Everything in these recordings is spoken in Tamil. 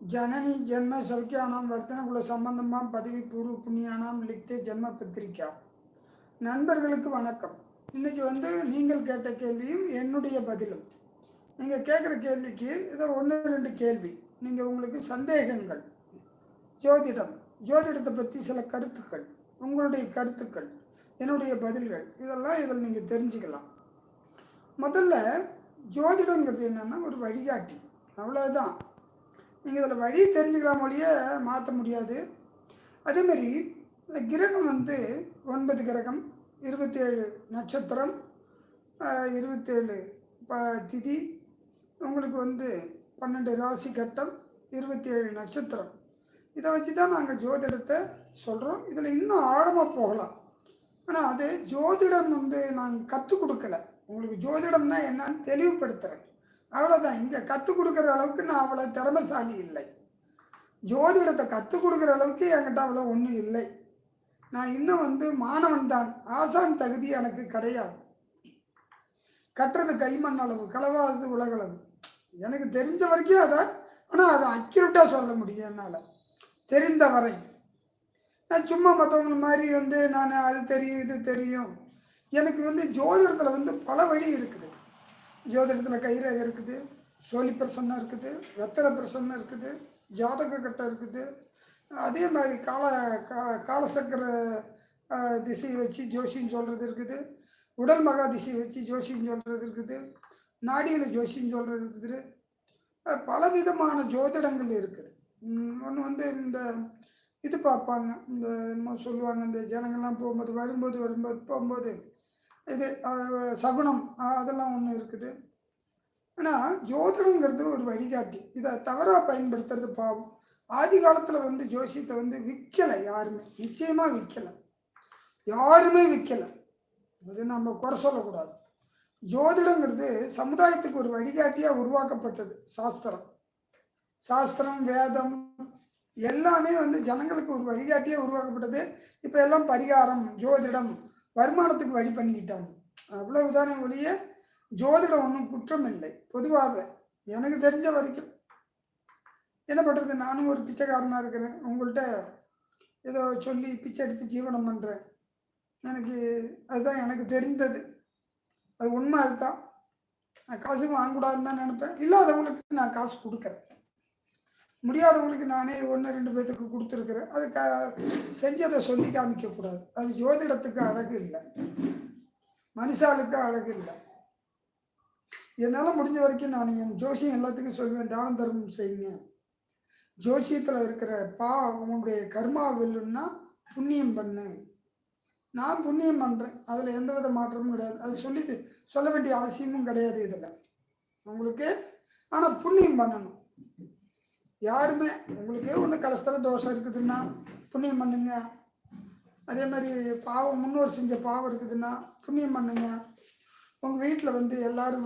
जननी जन्म सौख्यानां वर्तनकुल சம்பந்தமாம் பதவி பூர்வ புண்ணியானாம் லிக்தே ஜென்ம பத்திரிக்கா. நண்பர்களுக்கு வணக்கம். இன்றைக்கி நீங்கள் கேட்ட கேள்வியும் என்னுடைய பதிலும். நீங்கள் கேட்குற கேள்விக்கு ஏதோ ஒன்று ரெண்டு கேள்வி, நீங்கள் உங்களுக்கு சந்தேகங்கள், ஜோதிடத்தை பற்றி சில கருத்துக்கள், உங்களுடைய கருத்துக்கள், என்னுடைய பதில்கள், இதெல்லாம் இதில் நீங்கள் தெரிஞ்சுக்கலாம். முதல்ல ஜோதிடங்கிறது என்னென்னா ஒரு வழிகாட்டி, அவ்வளோதான். நீங்கள் இதில் வழி தெரிஞ்சுக்கலாம், மொழிய மாற்ற முடியாது. அதேமாரி கிரகம் 9 கிரகம், 27 நட்சத்திரம், 27 திதி, உங்களுக்கு 12 ராசி கட்டம், 27 நட்சத்திரம். இதை வச்சு தான் நாங்கள் ஜோதிடத்தை சொல்கிறோம். இதில் இன்னும் ஆழமாக போகலாம். ஆனால் அது ஜோதிடம் நாங்கள் கற்றுக் கொடுக்கலை. உங்களுக்கு ஜோதிடம்னா என்னன்னு தெளிவுபடுத்துகிறேன், அவ்வளோதான். இங்கே கற்றுக் கொடுக்குற அளவுக்கு நான் அவ்வளோ திறமைசாலி இல்லை. ஜோதிடத்தை கற்றுக் கொடுக்குற அளவுக்கு என்கிட்ட அவ்வளோ ஒன்றும் இல்லை. நான் இன்னும் மாணவன் தான். ஆசான் தகுதி எனக்கு கிடையாது. கட்டுறது கைமண் அளவு, களவாதது உலகளவு. எனக்கு தெரிஞ்ச வரைக்கும் அதை, ஆனால் அதை அக்யூரேட்டாக சொல்ல முடியும் என்னால் தெரிந்த வரை. நான் சும்மா மற்றவங்க மாதிரி நான் அது தெரியும் இது தெரியும். எனக்கு ஜோதிடத்தில் பல வழி இருக்குது. ஜோதிடத்தில் கைரேகை இருக்குது, சோழி பிரசன்னம் இருக்குது, வெத்தலை பிரசன்னம் இருக்குது, ஜாதக கட்டம் இருக்குது. அதே மாதிரி காலசக்கர திசையை வச்சு ஜோசியம் சொல்கிறது இருக்குது, உடல் மகா திசையை வச்சு ஜோசியம் சொல்கிறது இருக்குது, நாடியில் ஜோசியம் சொல்கிறது இருக்குது. பலவிதமான ஜோதிடங்கள் இருக்குது. ஒன்று இந்த இது பார்ப்பாங்க, இந்த என்ன சொல்லுவாங்க, இந்த ஜனங்கள்லாம் போகும்போது இது சகுனம், அதெல்லாம் ஒன்று இருக்குது. ஆனால் ஜோதிடங்கிறது ஒரு வழிகாட்டி. இதை தவறாக பயன்படுத்துறது பாவம். ஆதி காலத்தில் ஜோசியத்தை விற்கலை யாருமே, நிச்சயமாக விற்கலை, யாருமே விற்கலை. அது நம்ம குறை சொல்லக்கூடாது. ஜோதிடங்கிறது சமுதாயத்துக்கு ஒரு வழிகாட்டியாக உருவாக்கப்பட்டது. சாஸ்திரம் வேதம் எல்லாமே ஜனங்களுக்கு ஒரு வழிகாட்டியாக உருவாக்கப்பட்டது. இப்போ எல்லாம் பரிகாரம், ஜோதிடம் வருமானத்துக்கு வழி பண்ணிக்கிட்டாங்க, அவ்வளவுதானே ஒழிய ஜோதிடம் ஒன்றும் குற்றம் இல்லை. பொதுவாக எனக்கு தெரிஞ்ச வரைக்கும் என்ன பண்ணுறது, நானும் ஒரு பிச்சைக்காரனாக இருக்கிறேன். உங்கள்கிட்ட ஏதோ சொல்லி பிச்சை எடுத்து ஜீவனம் பண்ணுறேன். அதுதான் எனக்கு தெரிந்தது, அது உண்மை. அதுதான். நான் காசு வாங்கக்கூடாதுன்னு தான் நினைப்பேன். இல்லாதவங்களுக்கு நான் காசு கொடுக்குறேன், முடியாதவங்களுக்கு நானே 1-2 பேர்த்துக்கு கொடுத்துருக்குறேன். அது செஞ்சதை சொல்லி காமிக்கக்கூடாது. அது ஜோதிடத்துக்கு அழகு இல்லை, மனுஷாளுக்கு அழகு இல்லை. என்னால் முடிஞ்ச வரைக்கும் நான் என் ஜோசியம் எல்லாத்துக்கும் சொல்லுவேன், தான தர்மம் செய்யுங்க. ஜோசியத்தில் இருக்கிற உங்களுடைய கர்மா வெல்லுன்னா புண்ணியம் பண்ணு. நான் புண்ணியம் பண்ணுறேன், அதில் எந்தவித மாற்றமும் கிடையாது. அது சொல்ல வேண்டிய அவசியமும் கிடையாது இதில் உங்களுக்கு. ஆனால் புண்ணியம் பண்ணணும். யாருமே உங்களுக்கு ஒன்று கலஸ்தர தோஷம் இருக்குதுன்னா புண்ணியம் பண்ணுங்க. அதே மாதிரி பாவம், முன்னோர் செஞ்ச பாவம் இருக்குதுன்னா புண்ணியம் பண்ணுங்க. உங்கள் வீட்டில் எல்லோரும்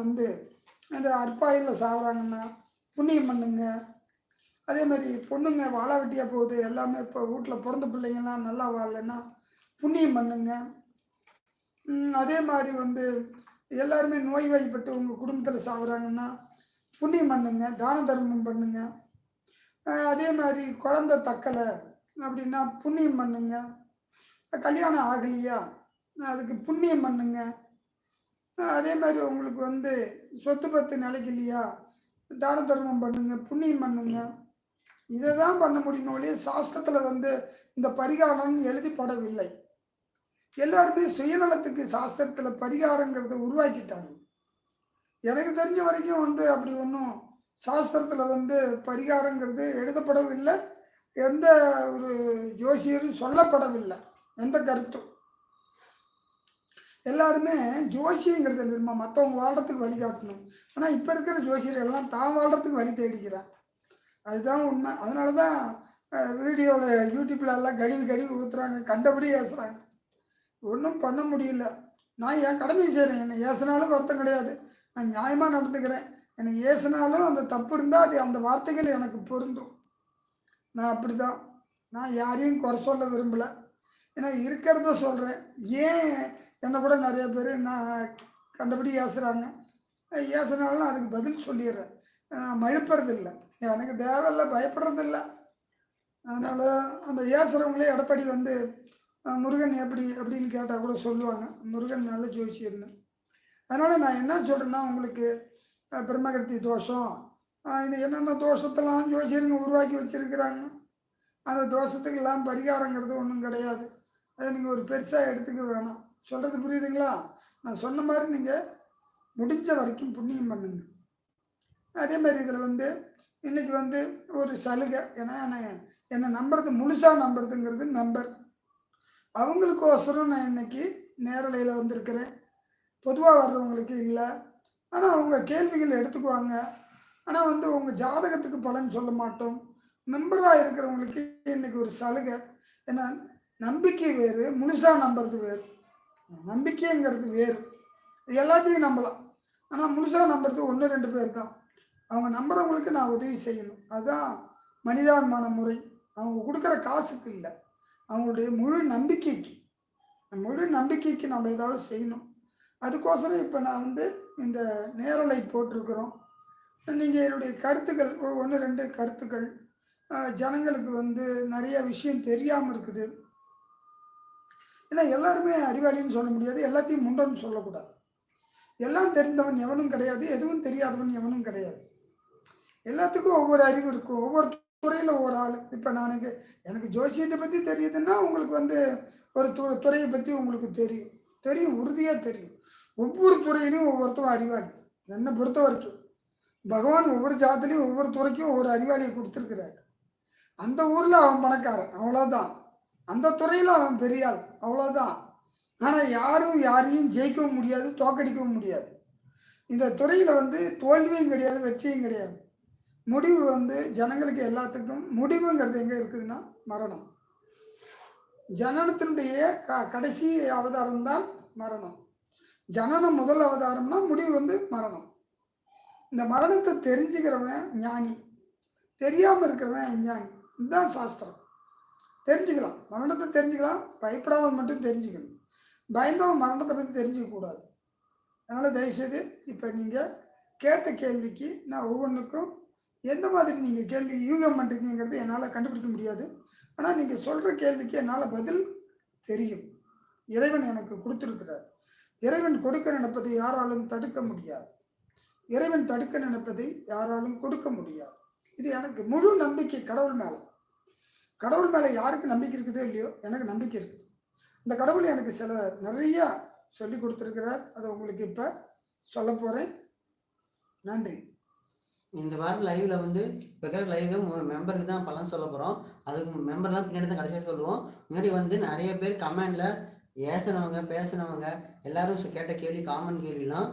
இந்த அற்பாயில் சாப்பிட்றாங்கன்னா புண்ணியம் பண்ணுங்க. அதே மாதிரி பொண்ணுங்க வாழா வெட்டியாக போகுது, எல்லாமே இப்போ வீட்டில் பிறந்த பிள்ளைங்கள்லாம் நல்லா வாழலைன்னா புண்ணியம் பண்ணுங்க. அதே மாதிரி எல்லாருமே நோய்வாய்ப்பட்டு உங்கள் குடும்பத்தில் சாப்பிட்றாங்கன்னா புண்ணியம் பண்ணுங்க, தான தர்மம் பண்ணுங்க. அதே மாதிரி குழந்தை தக்கலை அப்படின்னா புண்ணியம் பண்ணுங்க. கல்யாணம் ஆகலையா, அதுக்கு புண்ணியம் பண்ணுங்க. அதே மாதிரி உங்களுக்கு சொத்து பத்து நிலைக்கலையா, தான தர்மம் பண்ணுங்க, புண்ணியம் பண்ணுங்க. இதை தான் பண்ண முடியுமோ இல்லையா. சாஸ்திரத்தில் இந்த பரிகாரம் எழுதிப்படவில்லை. எல்லாருமே சுயநலத்துக்கு சாஸ்திரத்தில் பரிகாரங்கிறத உருவாக்கிட்டாங்க. எனக்கு தெரிஞ்ச வரைக்கும் அப்படி ஒன்றும் சாஸ்திரத்தில் பரிகாரங்கிறது எழுதப்படவில்லை. எந்த ஒரு ஜோசியரும் சொல்லப்படவில்லை, எந்த கருத்தும். எல்லாருமே ஜோசியங்கிறது தெரியுமா, மற்றவங்க வாழ்கிறதுக்கு வழிகாட்டணும். ஆனால் இப்போ இருக்கிற ஜோசியர்கள் எல்லாம் தான் வாழ்கிறதுக்கு வழி தேடிக்கிறான். அதுதான் உண்மை. அதனால தான் வீடியோவில் யூடியூப்பில் எல்லாம் கழுவி ஊற்றுறாங்க, கண்டபடி ஏசுகிறாங்க. ஒன்றும் பண்ண முடியல. நான் என் கடமையை செய்கிறேன். என்னை ஏசினாலும் வருத்தம் கிடையாது, நான் நியாயமாக நடந்துக்கிறேன். என்னை ஏசினாலும் அந்த தப்பு இருந்தால் அது அந்த வார்த்தைகள் எனக்கு பொருந்தும். நான் அப்படி தான். நான் யாரையும் குறை சொல்ல விரும்பலை, ஏன்னா இருக்கிறத சொல்கிறேன். ஏன் என்னை கூட நிறைய பேர் நான் கண்டபடி ஏசுகிறாங்க, ஏசுனாலும் அதுக்கு பதில் சொல்லிடுறேன். மழுப்புறதில்லை, எனக்கு தேவையில்லை, பயப்படுறதில்லை. அதனால் அந்த ஏசுகிறவங்களே எடப்பாடி வந்து முருகன் எப்படி அப்படின்னு கேட்டால் கூட சொல்லுவாங்க, முருகன் நல்ல ஜோசியர்னு. அதனால் நான் என்ன சொல்கிறேன்னா, உங்களுக்கு பிரம்மகர்த்தி தோஷம், இது என்னென்ன தோஷத்தெல்லாம் ஜோசியருங்க உருவாக்கி வச்சுருக்கிறாங்க. அந்த தோஷத்துக்கெல்லாம் பரிகாரங்கிறது ஒன்றும் கிடையாது. அதை நீங்கள் ஒரு பெருசாக எடுத்துக்க வேணாம். சொல்கிறது புரியுதுங்களா? நான் சொன்ன மாதிரி நீங்கள் முடிஞ்ச வரைக்கும் புண்ணியம் பண்ணுங்க. அதே மாதிரி இதில் வந்து இன்றைக்கி வந்து ஒரு சலுகை, ஏன்னா என்னை நம்புறது முழுசாக நம்புறதுங்கிறது நம்பர் அவங்களுக்கோசரம் நான் இன்றைக்கி நேரலையில் வந்திருக்கிறேன். பொதுவாக வர்றவங்களுக்கு இல்லை. ஆனால் அவங்க கேள்விகள் எடுத்துக்குவாங்க. ஆனால் வந்து உங்கள் ஜாதகத்துக்கு பலன் சொல்ல மாட்டோம். மெம்பராக இருக்கிறவங்களுக்கு இன்றைக்கி ஒரு சலுகை. ஏன்னா நம்பிக்கை வேறு, முழுசாக நம்புறது வேறு. நம்பிக்கைங்கிறது வேறு, எல்லாத்தையும் நம்பலாம். ஆனால் முழுசாக நம்புறது 1-2 பேர் தான். அவங்க நம்புறவங்களுக்கு நான் உதவி செய்யணும். அதுதான் மனிதாபிமான முறை. அவங்க கொடுக்குற காசுக்கு இல்லை, அவங்களுடைய முழு நம்பிக்கைக்கு நம்ம ஏதாவது செய்யணும். அதுக்கோசரம் இப்போ நான் வந்து இந்த நேரலை போட்டிருக்கிறோம். நீங்கள் என்னுடைய கருத்துக்கள் 1-2 கருத்துக்கள் ஜனங்களுக்கு வந்து நிறைய விஷயம் தெரியாமல் இருக்குது. ஏன்னா எல்லாருமே அறிவாளின்னு சொல்ல முடியாது, எல்லாத்தையும் முண்டன்னு சொல்லக்கூடாது. எல்லாம் தெரிந்தவன் எவனும் கிடையாது, எதுவும் தெரியாதவன் எவனும் கிடையாது. எல்லாத்துக்கும் ஒவ்வொரு அறிவு இருக்கும், ஒவ்வொரு துறையில் ஒவ்வொரு ஆள். இப்போ எனக்கு ஜோசியத்தை பற்றி தெரியுதுன்னா உங்களுக்கு வந்து ஒரு துறையை பற்றி உங்களுக்கு தெரியும், உறுதியாக தெரியும். ஒவ்வொரு துறையிலையும் ஒவ்வொருத்தரும் அறிவாளி. என்னை பொறுத்த வரைக்கும் பகவான் ஒவ்வொரு ஜாத்திலையும் ஒவ்வொரு துறைக்கும் ஒவ்வொரு அறிவாளியை கொடுத்துருக்கிறார். அந்த ஊரில் அவன் பணக்காரன், அவ்வளோதான். அந்த துறையில் அவன் பெரியாள், அவ்வளோதான். ஆனால் யாரையும் ஜெயிக்கவும் முடியாது, தோக்கடிக்கவும் முடியாது. இந்த துறையில் வந்து தோல்வியும் கிடையாது, வெற்றியும் கிடையாது. முடிவு வந்து ஜனங்களுக்கு எல்லாத்துக்கும் முடிவுங்கிறது எங்கே இருக்குதுன்னா மரணம். ஜனனத்தினுடைய கடைசி அவதாரம் தான் மரணம். ஜனனம் முதல் அவதாரம்னா முடிவு வந்து மரணம். இந்த மரணத்தை தெரிஞ்சுக்கிறவன் ஞானி, தெரியாமல் இருக்கிறவன் அஞ்ஞானி. இதுதான் சாஸ்திரம். தெரிஞ்சுக்கலாம், மரணத்தை தெரிஞ்சுக்கலாம், பயப்படாத மட்டும் தெரிஞ்சுக்கணும். பயந்தவன் மரணத்தை பற்றி தெரிஞ்சுக்கக்கூடாது. அதனால் தயவுசெய்து இப்போ நீங்கள் கேட்ட கேள்விக்கு நான் ஒவ்வொன்றுக்கும் எந்த மாதிரி நீங்கள் கேள்வி யூகம் பண்ணுறீங்கிறது என்னால் கண்டுபிடிக்க முடியாது. ஆனால் நீங்கள் சொல்கிற கேள்விக்கு என்னால் பதில் தெரியும். இறைவன் எனக்கு கொடுத்துருக்கிறார். இறைவன் கொடுக்க நினைப்பதை யாராலும் தடுக்க முடியாது. இறைவன் தடுக்க நினைப்பதை யாராலும் கொடுக்க முடியாது. இது எனக்கு முழு நம்பிக்கை கடவுள் மேலே. கடவுள் மேலே யாருக்கு நம்பிக்கை இருக்குதோ இல்லையோ, எனக்கு நம்பிக்கை இருக்குது. இந்த கடவுள் எனக்கு நிறையா சொல்லி கொடுத்துருக்கிறார். அதை உங்களுக்கு இப்போ சொல்ல போகிறேன். நன்றி. இந்த வாரம் லைவில் வந்து இப்போ இருக்கிற லைவில் மெம்பருக்கு தான் பலன் சொல்ல போகிறோம். அதுக்கு மெம்பர்லாம் பின்னாடி தான் கடைசியாக சொல்லுவோம். முன்னாடி வந்து நிறைய பேர் கமெண்டில் ஏசினவங்க பேசினவங்க எல்லோரும் கேட்ட கேள்வி, காமன் கேள்விலாம்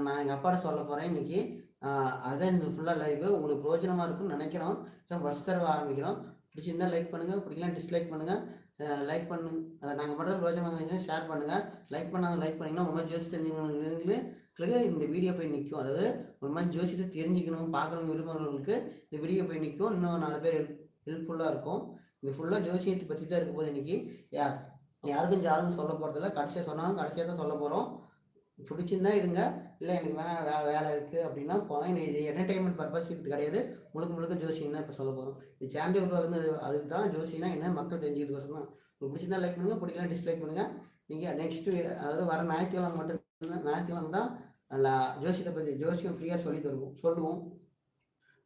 நான் எங்கள் அப்பாட்ட சொல்ல போகிறேன் இன்றைக்கி. அதான் இந்த ஃபுல்லாக லைவு உங்களுக்கு பிரோஜனமாக இருக்கும்னு நினைக்கிறோம். ஃபஸ்ட் தடவை ஆரம்பிக்கிறோம். பிடிச்சிருந்தால் லைக் பண்ணுங்கள், பிடிக்கலாம் டிஸ்லைக் பண்ணுங்கள். லைக் பண்ணுங்க, அதை நாங்கள் பண்ணுறது பிரோஜனமாக இருந்துச்சுன்னா ஷேர் பண்ணுங்கள். லைக் பண்ணிங்கன்னா ஒரு மாதிரி ஜோசி தெரிஞ்சுக்கணும், இந்த வீடியோ போய் நிற்கும். அதாவது ஒரு மாதிரி ஜோசியத்தை தெரிஞ்சுக்கணும் பார்க்குறவங்க விரும்புகிறவங்களுக்கு இந்த வீடியோ போய் நிற்கும். இன்னும் 4 பேர் ஹெல்ப்ஃபுல்லாக இருக்கும். இது ஃபுல்லாக ஜோசியத்தை பற்றி தான் இருக்கும் போது இன்றைக்கி. யாருக்கும் ஜாதகம் சொல்ல போகிறதில்ல, கடைசியாக சொன்னாலும் கடைசியாக தான் சொல்ல போகிறோம். பிடிச்சிருந்தா இருங்க, இல்லை எனக்கு வேலை இருக்குது அப்படின்னா போகலாம். இது என்டர்டெயின்மெண்ட் பர்பஸ் இது கிடையாது, முழுக்க ஜோசியம் தான் இப்போ சொல்ல போகிறோம். இது சேனல் உருவாக்குறது அதுக்கு தான். ஜோசியனா என்ன மக்கள் தெரிஞ்சுக்கிறதுக்கோசம் தான். உங்களுக்கு பிடிச்சிருந்தா லைக் பண்ணுங்கள், பிடிக்கலாம் டிஸ்லைக் பண்ணுங்கள். நீங்கள் நெக்ஸ்ட்டு அதாவது வர ஞாயிற்றுக்கிழமை தான் நல்லா ஜோசியத்தை பற்றி ஜோசியம் ஃப்ரீயாக சொல்லுவோம்.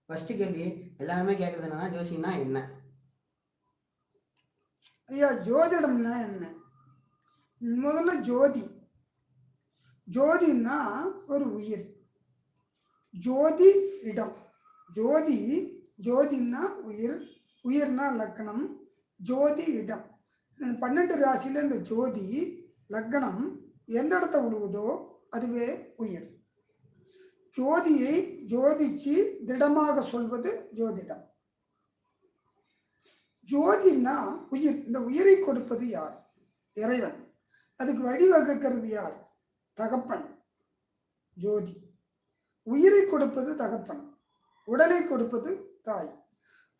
ஃபஸ்ட்டு கேள்வி எல்லாருமே கேட்குறது என்னன்னா, ஜோசியம்னா என்ன? ஐயா, ஜோதிடம்னா என்ன? முதல்ல ஜோதின்னா ஒரு உயிர். ஜோதி இடம். ஜோதின்னா உயிர்னா லக்னம், ஜோதி இடம். 12 ராசியில் இந்த ஜோதி லக்னம் எந்த இடத்த விழுவுதோ அதுவே உயிர். ஜோதியை ஜோதிச்சு திடமாக சொல்வது ஜோதிடம். ஜோதினா உயிர். இந்த உயிரை கொடுப்பது யார்? இறைவன். அதுக்கு வழிவகுக்கிறது யார்? தகப்பன். ஜோதி. உயிரை கொடுப்பது தகப்பன், உடலை கொடுப்பது தாய்,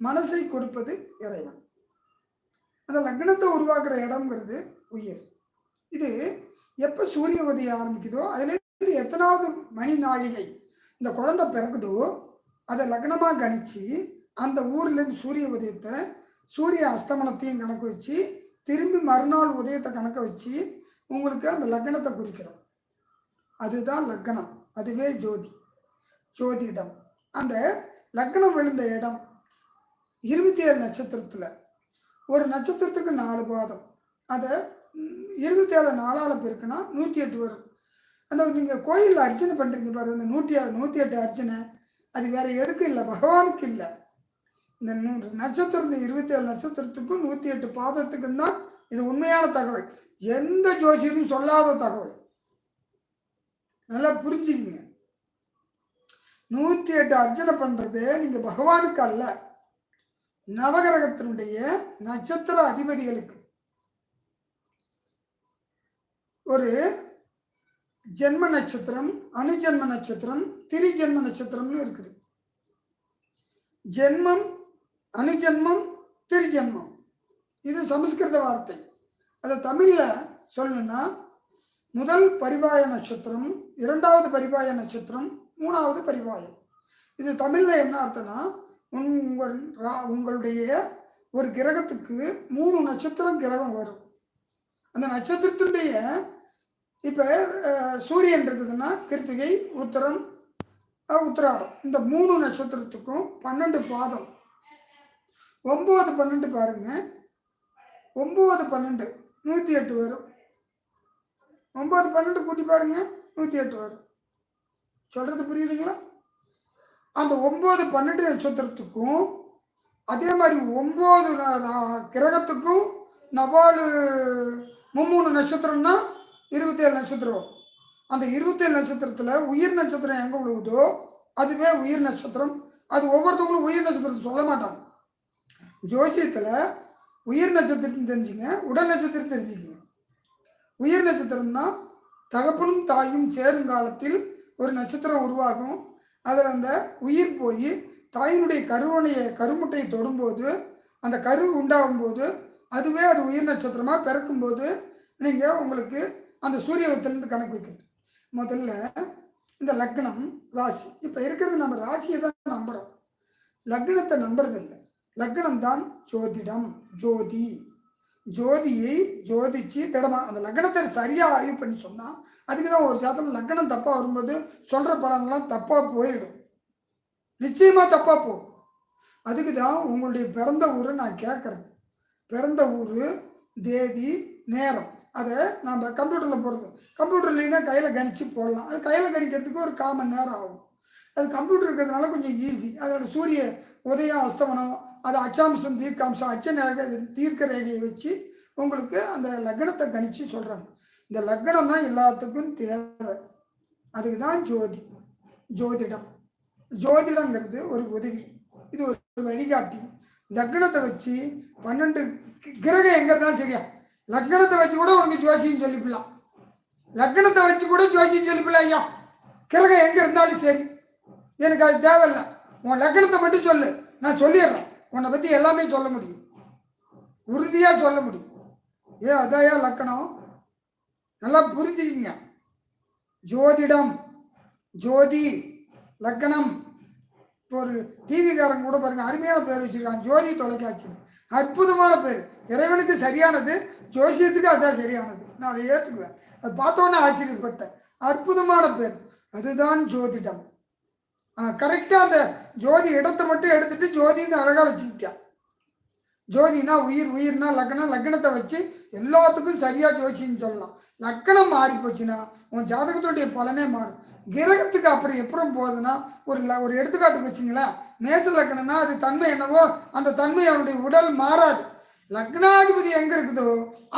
மனசை கொடுப்பது இறைவன். அந்த லக்னத்தை உருவாக்குற இடம்ங்கிறது உயிர். இது எப்போ சூரிய உதயம் ஆரம்பிக்குதோ அதுலேருந்து எத்தனாவது மணி நாழிகை இந்த குழந்தை பிறகுதோ அதை லக்னமாக கணிச்சு அந்த ஊர்லேருந்து சூரிய உதயத்தை சூரிய அஸ்தமனத்தையும் கணக்கு வச்சு திரும்பி மறுநாள் உதயத்தை கணக்க வச்சு உங்களுக்கு அந்த லக்னத்தை குறிக்கிறோம். அதுதான் லக்னம், அதுவே ஜோதிடம். அந்த லக்னம் விழுந்த இடம் 27 நட்சத்திரத்தில் ஒரு நட்சத்திரத்துக்கு 4 பாதம், அதை 27 நாளால் பெருக்குனா 108 வரும். அந்த நீங்கள் கோயிலில் அர்ச்சனை பண்ணுறீங்க பாரு, அந்த 108 அர்ச்சனை அது வேறு எதுக்கும் இல்லை, பகவானுக்கு இல்லை. இந்த நட்சத்திரம், இந்த 27 நட்சத்திரத்துக்கும் 108 பாதத்துக்கும் தான் இது உண்மையான தகவல். எந்த ஜோசியரும் சொல்லாத தகவல். நல்லா புரிஞ்சுக்கிங்க. 108 அர்ச்சனை பண்ணுறது நீங்கள் பகவானுக்கு அல்ல, நவகிரகத்தினுடைய நட்சத்திர அதிபதிகளுக்கு. ஒரு ஜென்ம நட்சத்திரம், அணுஜென்ம நட்சத்திரம், திரிஜென்ம நட்சத்திரம்னு இருக்குது. ஜென்மம், அணுஜென்மம், திரிஜென்மம், இது சமஸ்கிருத வார்த்தை. அதை தமிழில் சொல்லணும்னா முதல் பரிவாய நட்சத்திரம், 2வது பரிவாய நட்சத்திரம், 3வது பரிவாயம். இது தமிழில் என்ன அர்த்தம்னா, உங்களுடைய ஒரு கிரகத்துக்கு 3 நட்சத்திரம் கிரகம் வரும். அந்த நட்சத்திரத்தினுடைய இப்போ சூரியன் இருக்குதுன்னா கிருத்திகை, உத்திரம், உத்திராடம், இந்த 3 நட்சத்திரத்துக்கும் 12 பாதம். 9, 12 பாருங்க, 9, 12 108 வரும். 9, 12 கூட்டி பாருங்க, 108 வரும். சொல்கிறது புரியுதுங்களா? அந்த 9, 12 நட்சத்திரத்துக்கும் அதே மாதிரி 9 கிரகத்துக்கும் 4 3 நட்சத்திரம்னா 27 நட்சத்திரம். அந்த 27 நட்சத்திரத்தில் உயிர் நட்சத்திரம் எங்கே விழுவுதோ அதுவே உயிர் நட்சத்திரம். அது ஒவ்வொருத்தவங்களும் உயிர் நட்சத்திரத்தை சொல்ல மாட்டாங்க. ஜோசியத்தில் உயிர் நட்சத்திரம் தெரிஞ்சுங்க, உடல் நட்சத்திரம் தெரிஞ்சுக்கங்க. உயிர் நட்சத்திரம்னா தகப்பனும் தாயும் சேரும் காலத்தில் ஒரு நட்சத்திரம் உருவாகும். அதில் அந்த உயிர் போய் தாயினுடைய கருமுட்டையை தொடும்போது, அந்த கரு உண்டாகும் போது அதுவே அது உயிர் நட்சத்திரமாக பிறக்கும்போது நீங்கள் உங்களுக்கு அந்த சூரியத்திலேருந்து கணக்கு வைக்கணும். முதல்ல இந்த லக்னம், ராசி. இப்போ இருக்கிறது நம்ம ராசியை தான் நம்புகிறோம், லக்னத்தை நம்புறதில்லை. லக்னம் தான் ஜோதிடம், ஜோதியை ஜோதிச்சு திடமாக அந்த லக்னத்தை சரியாக ஆய்வு பண்ணி சொன்னால், அதுக்கு தான் ஒரு ஜாதகம் லக்னம் தப்பாக வரும்போது சொல்கிற பலன்லாம் தப்பாக போயிடும், நிச்சயமாக தப்பாக போகும். அதுக்கு தான் உங்களுடைய பிறந்த ஊரை நான் கேட்குறது. பிறந்த ஊர், தேதி, நேரம், அதை நம்ம கம்ப்யூட்டரில் போடுறது. கம்ப்யூட்டர் இல்லைன்னா கையில் கணிச்சு போடலாம். அது கையில் கணிக்கிறதுக்கு ஒரு 1/4 மணி நேரம் ஆகும். அது கம்ப்யூட்டர் இருக்கிறதுனால கொஞ்சம் ஈஸி. அதோட சூரிய உதயம், அஸ்தமனம், அது அச்சாம்சம், தீர்க்காம்சம், தீர்க்க ரேகையை வச்சு உங்களுக்கு அந்த லக்னத்தை கணிச்சு சொல்கிறாங்க. இந்த லக்னம் தான் எல்லாத்துக்கும் தேவை. அதுக்கு தான் ஜோதிடம். ஜோதிடங்கிறது ஒரு உதவி, இது ஒரு வழிகாட்டி. லக்னத்தை வச்சு 12 கிரகம் எங்கே இருந்தாலும் சரியா, லக்னத்தை வச்சு கூட உனக்கு ஜோசியம் சொல்லிக்கலாம். லக்னத்தை வச்சு கூட ஜோசியம் சொல்லிக்கலாம். ஐயா, கிரகம் எங்கே இருந்தாலும் சரி, எனக்கு அது தேவையில்லை. உன் லக்னத்தை மட்டும் சொல்லு, நான் சொல்லிடுறேன். உன்னை பற்றி எல்லாமே சொல்ல முடியும், உறுதியாக சொல்ல முடியும். அதையா லக்கணம், நல்லா புரிஞ்சுக்கிங்க. ஜோதிடம், ஜோதி, லக்கணம். இப்போ ஒரு டிவிக்காரங்க கூட பாருங்கள், அருமையான பேர் வச்சுருக்காங்க, ஜோதி தொலைக்காட்சி. அற்புதமான பேர். இறைவனுக்கு சரியானது, ஜோசியத்துக்கு அதுதான் சரியானது. நான் அதை ஏற்றுக்குவேன். அது பார்த்தோன்னே ஆச்சரியப்பட்டேன். அற்புதமான பேர், அதுதான் ஜோதிடம். கரெக்டாக அந்த ஜோதி இடத்தை மட்டும் எடுத்துட்டு ஜோதின்னு அழகாக வச்சுக்கிட்டான். ஜோதினா உயிர், உயிர்னா லக்னம், லக்னத்தை வச்சு எல்லாத்துக்கும் சரியாக ஜோசின்னு சொல்லலாம். லக்கணம் மாறி போச்சுன்னா உன் ஜாதகத்துடைய பலனே மாறும். கிரகத்துக்கு அப்புறம் எப்பறம் போகுதுன்னா, ஒரு எடுத்துக்காட்டுக்கு வச்சிங்களேன், மேச லக்னம்னா அது தன்மை என்னவோ அந்த தன்மை அவனுடைய உடல் மாறாது. லக்னாதிபதி எங்கே இருக்குதோ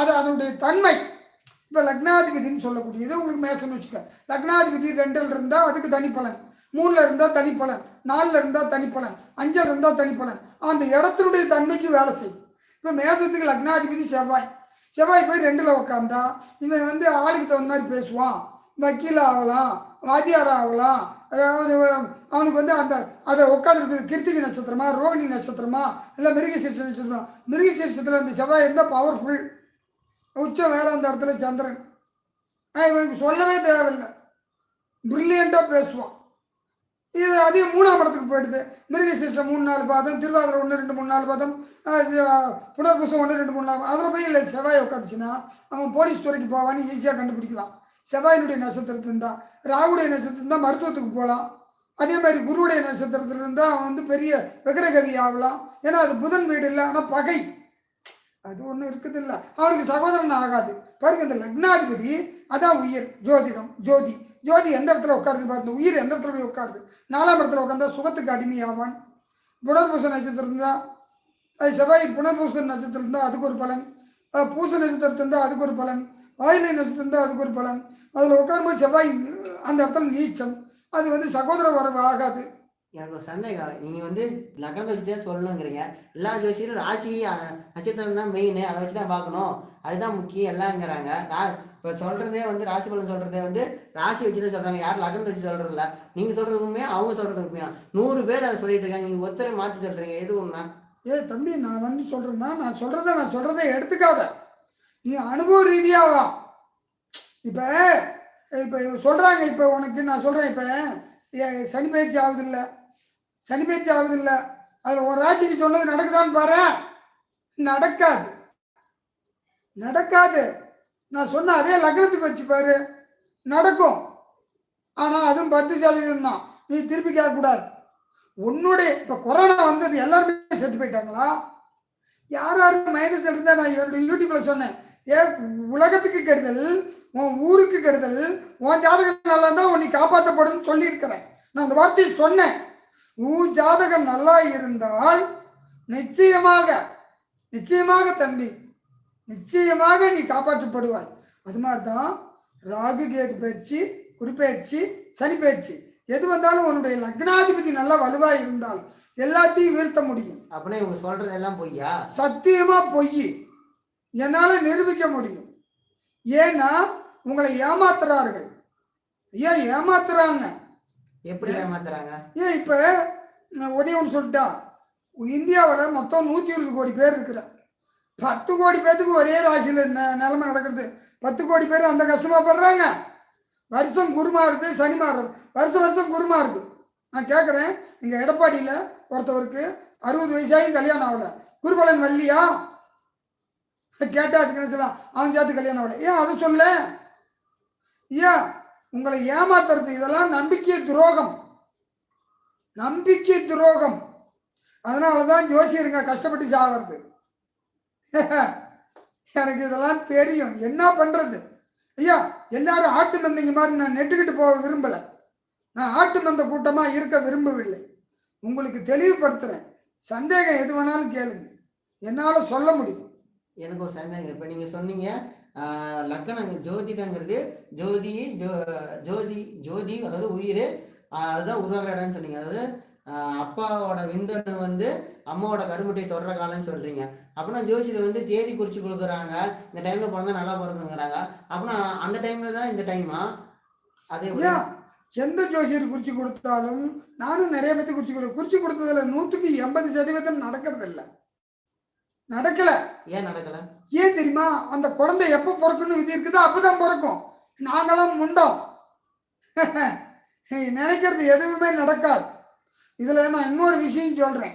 அது அதனுடைய தன்மை. இப்போ லக்னாதிபதினு சொல்லக்கூடியது உங்களுக்கு மேசன்னு வச்சுக்க. லக்னாதிபதி 2ல் இருந்தால் அதுக்கு தனிப்பலன், 3ல் இருந்தால் தனிப்பலன், 4ல் இருந்தால் தனிப்பலன், 5ல் இருந்தால் தனிப்பலன். அந்த இடத்தினுடைய தன்மைக்கு வேலை செய்யும். இப்போ மேசத்துக்கு லக்னாதிபதி செவ்வாய் போய் 2ல் உட்காந்தா இவன் ஆளுக்கு தகுந்த மாதிரி பேசுவான். வக்கீல் ஆகலாம், வாத்தியார் ஆகலாம். அவனுக்கு அந்த அதை உட்காந்துருக்கு கிருத்திகை நட்சத்திரமா, ரோகிணி நட்சத்திரமா, இல்லை மிருகசீரிஷ நட்சத்திரமா. மிருகசீரிஷத்தில் அந்த செவ்வாய் இருந்தால் பவர்ஃபுல், உச்சம் வேறு. அந்த இடத்துல சந்திரன், இவனுக்கு சொல்லவே தேவையில்லை, ப்ரில்லியண்ட்டாக பேசுவான். இது அதே 3ஆம் இடத்துக்கு போயிடுது. மிருகசீரிஷம் 3 4 பாதம், திருவாதிரை 1 2 3 4 பாதம், புனர்பூசம் 1 2 3 4 அதில் போய் இல்லை செவ்வாய் உட்காந்துச்சுன்னா அவன் போலீஸ் துறைக்கு போவான்னு ஈஸியாக கண்டுபிடிக்கலாம். செவ்வாயினுடைய நட்சத்திரத்தில் இருந்தால். ராகுடைய நட்சத்திரம் இருந்தால் மருத்துவத்துக்கு போகலாம். அதே மாதிரி குருவுடைய நட்சத்திரத்தில் இருந்தால் அவன் வந்து பெரிய விகடகவி ஆகலாம். ஏன்னா அது புதன் வீடு இல்லை, ஆனால் பகை அது ஒன்றும் இருக்குது இல்லை, அவனுக்கு சகோதரன் ஆகாது. பாருங்க இந்த லக்னாதிபதி அதான் உயிர். ஜோதிடம் ஜோதி ஜோதி எந்த இடத்துல உட்காருன்னு பார்த்து உயிர் எந்த இடத்துல போய் உட்காருது. 4ஆம் இடத்துல உட்காந்தா சுகத்துக்கு அடிமையாவான். புனர்பூச நட்சத்திரம் இருந்தால் அது செவ்வாய் புனர்பூச நட்சத்திரம் இருந்தால் அதுக்கு ஒரு பலன், பூச நட்சத்திரத்தில் இருந்தால் அதுக்கு ஒரு பலன், ஆயிலை நட்சத்திரம் இருந்தால் அதுக்கு ஒரு பலன். அதில் உட்காரும்போது செவ்வாய் அந்த இடத்துல நீச்சம், அது வந்து சகோதர வரவு ஆகாது. எனக்கு ஒரு சந்தேகம், நீங்கள் வந்து லக்னத்தை வச்சு தான் சொல்லணுங்கிறீங்க. எல்லா ஜோசியரும் ராசி நட்சத்திரம் தான் மெயின், அதை வச்சு தான் பார்க்கணும், அதுதான் முக்கியம் எல்லாங்கிறாங்க. இப்போ சொல்கிறதே வந்து ராசி பலன் சொல்கிறதே வந்து ராசி வச்சு தான் சொல்கிறாங்க, யாரும் லக்னத்தை வச்சு சொல்கிறதில்ல. நீங்கள் சொல்கிறதுக்குமே அவங்க சொல்கிறதுக்குமே 100 பேர் அதை சொல்லிட்டு இருக்காங்க, நீங்கள் ஒருத்தரை மாற்றி சொல்கிறீங்க, எது ஒன்றா? தம்பி நான் வந்து சொல்கிறேன்னா நான் சொல்கிறத எடுத்துக்காத, நீ அனுபவ ரீதியாக வா. இப்போ இப்போ சொல்கிறாங்க, இப்போ உனக்கு நான் சொல்கிறேன், இப்போ சனி பயிற்சி ஆகுதில்லை, சனி பயிற்சி ஆகுதில்லை, அதில் ஒரு ராசிக்கு சொன்னது நடக்குதான்னு பாரு. நடக்காது நடக்காது. நான் சொன்ன அதே லக்னத்துக்கு வச்சு பாரு, நடக்கும். ஆனால் அதுவும் 10% தான், நீ திருப்பி கேட்கக்கூடாது. உன்னுடைய இப்போ கொரோனா வந்தது எல்லாருமே செத்து போயிட்டாங்களா? யார் யாருக்கு மைனஸ் இருந்தால் நான் என்னுடைய யூடியூப்பில் சொன்னேன், உலகத்துக்கு கெடுதல், உன் ஊருக்கு கெடுதல், உன் ஜாதகம் நல்லா இருந்தால் உன்னை காப்பாற்றப்படும் சொல்லியிருக்கிறேன். நான் அந்த வார்த்தையை சொன்னேன். உன் ஜாதகம் நல்லா இருந்தால் நிச்சயமாக நிச்சயமாக தம்பி நிச்சயமாக நீ காப்பாற்றப்படுவாய். அது மாதிரி தான் ராகு கேது பயிற்சி, குருப்பெயர்ச்சி, சனி பயிற்சி எது வந்தாலும் உன்னுடைய லக்னாதிபதி நல்லா வலுவாக இருந்தால் எல்லாத்தையும் வீழ்த்த முடியும். அப்படியே இவங்க சொல்கிறதெல்லாம் பொய்யா? சத்தியமாக பொய், என்னால் நிரூபிக்க முடியும். ஏன்னா உங்களை ஏமாத்துறார்கள். ஏன் ஏமாத்துறாங்க? எப்படி ஏமாத்துறாங்க? ஏன் இப்போ ஒரே ஒன்று சொல்லிட்டா, இந்தியாவில் மொத்தம் 120 கோடி பேர் இருக்கிறார். 10 கோடி பேர்த்துக்கு ஒரே ராசியில் நிலைமை நடக்குது. 10 கோடி பேர் அந்த கஷ்டமாக படுறாங்க. வருஷம் குருமாறுது, சனி மாறுறது, வருஷம் குருமாறுது. நான் கேட்குறேன், இங்கே எடப்பாடியில் ஒருத்தவருக்கு 60 வயசாயும் கல்யாணம் ஆகலை, குருபலன் வள்ளியா கேட்டால் அதுக்கு என்ன சொல்லலாம், அவன் சேர்த்து கல்யாணம் ஆகலை. ஏன் அதை சொல்ல? ஏன் உங்களை ஏமாத்துறது? இதெல்லாம் நம்பிக்கை துரோகம், நம்பிக்கை துரோகம். அதனால தான் ஜோசியருங்க கஷ்டப்பட்டு சாகிறது. எனக்கு இதெல்லாம் தெரியும், என்ன பண்ணுறது? ஐயா எல்லாரும் ஆட்டு மந்தைங்க மாதிரி நான் நெட்டுக்கிட்டு போக விரும்பலை. நான் ஆட்டு மந்த கூட்டமாக இருக்க விரும்பவில்லை. உங்களுக்கு தெளிவுபடுத்துகிறேன். சந்தேகம் எது வேணாலும் கேளுங்க, என்னால் சொல்ல முடியும். எனக்கு ஒரு சந்தேகம், இப்போ நீங்கள் சொன்னீங்க லக்னம் ஜோதிடங்கிறது ஜோதி ஜோதி அதாவது உயிர், அதுதான் உருவாகிற இடம்னு சொன்னீங்க. அதாவது அப்பாவோட விந்தணு வந்து அம்மாவோட கருமுட்டையை தொடர காலம்னு சொல்கிறீங்க. அப்படின்னா ஜோசியர் வந்து தேதி குறித்து கொடுக்குறாங்க, இந்த டைமில் பிறந்தா நல்லா பிறக்கணுங்கிறாங்க. அப்படின்னா அந்த டைமில் தான் இந்த டைமா? அதே எந்த ஜோசியர் குறித்து கொடுத்தாலும் நானும் நிறைய பேர்த்து குறித்து கொடுத்ததில்ல. 100க்கு 80% நடக்கிறது இல்லை, நடக்கலை. ஏன் நடக்கலை? ஏன் தெரியுமா? அந்த குழந்தை எப்போ பிறக்கணும்னு விதி இருக்குதோ அப்போ தான் பிறக்கும். நாங்களாம் முண்டோம், நினைக்கிறது எதுவுமே நடக்காது. இதில் நான் இன்னொரு விஷயம் சொல்கிறேன்.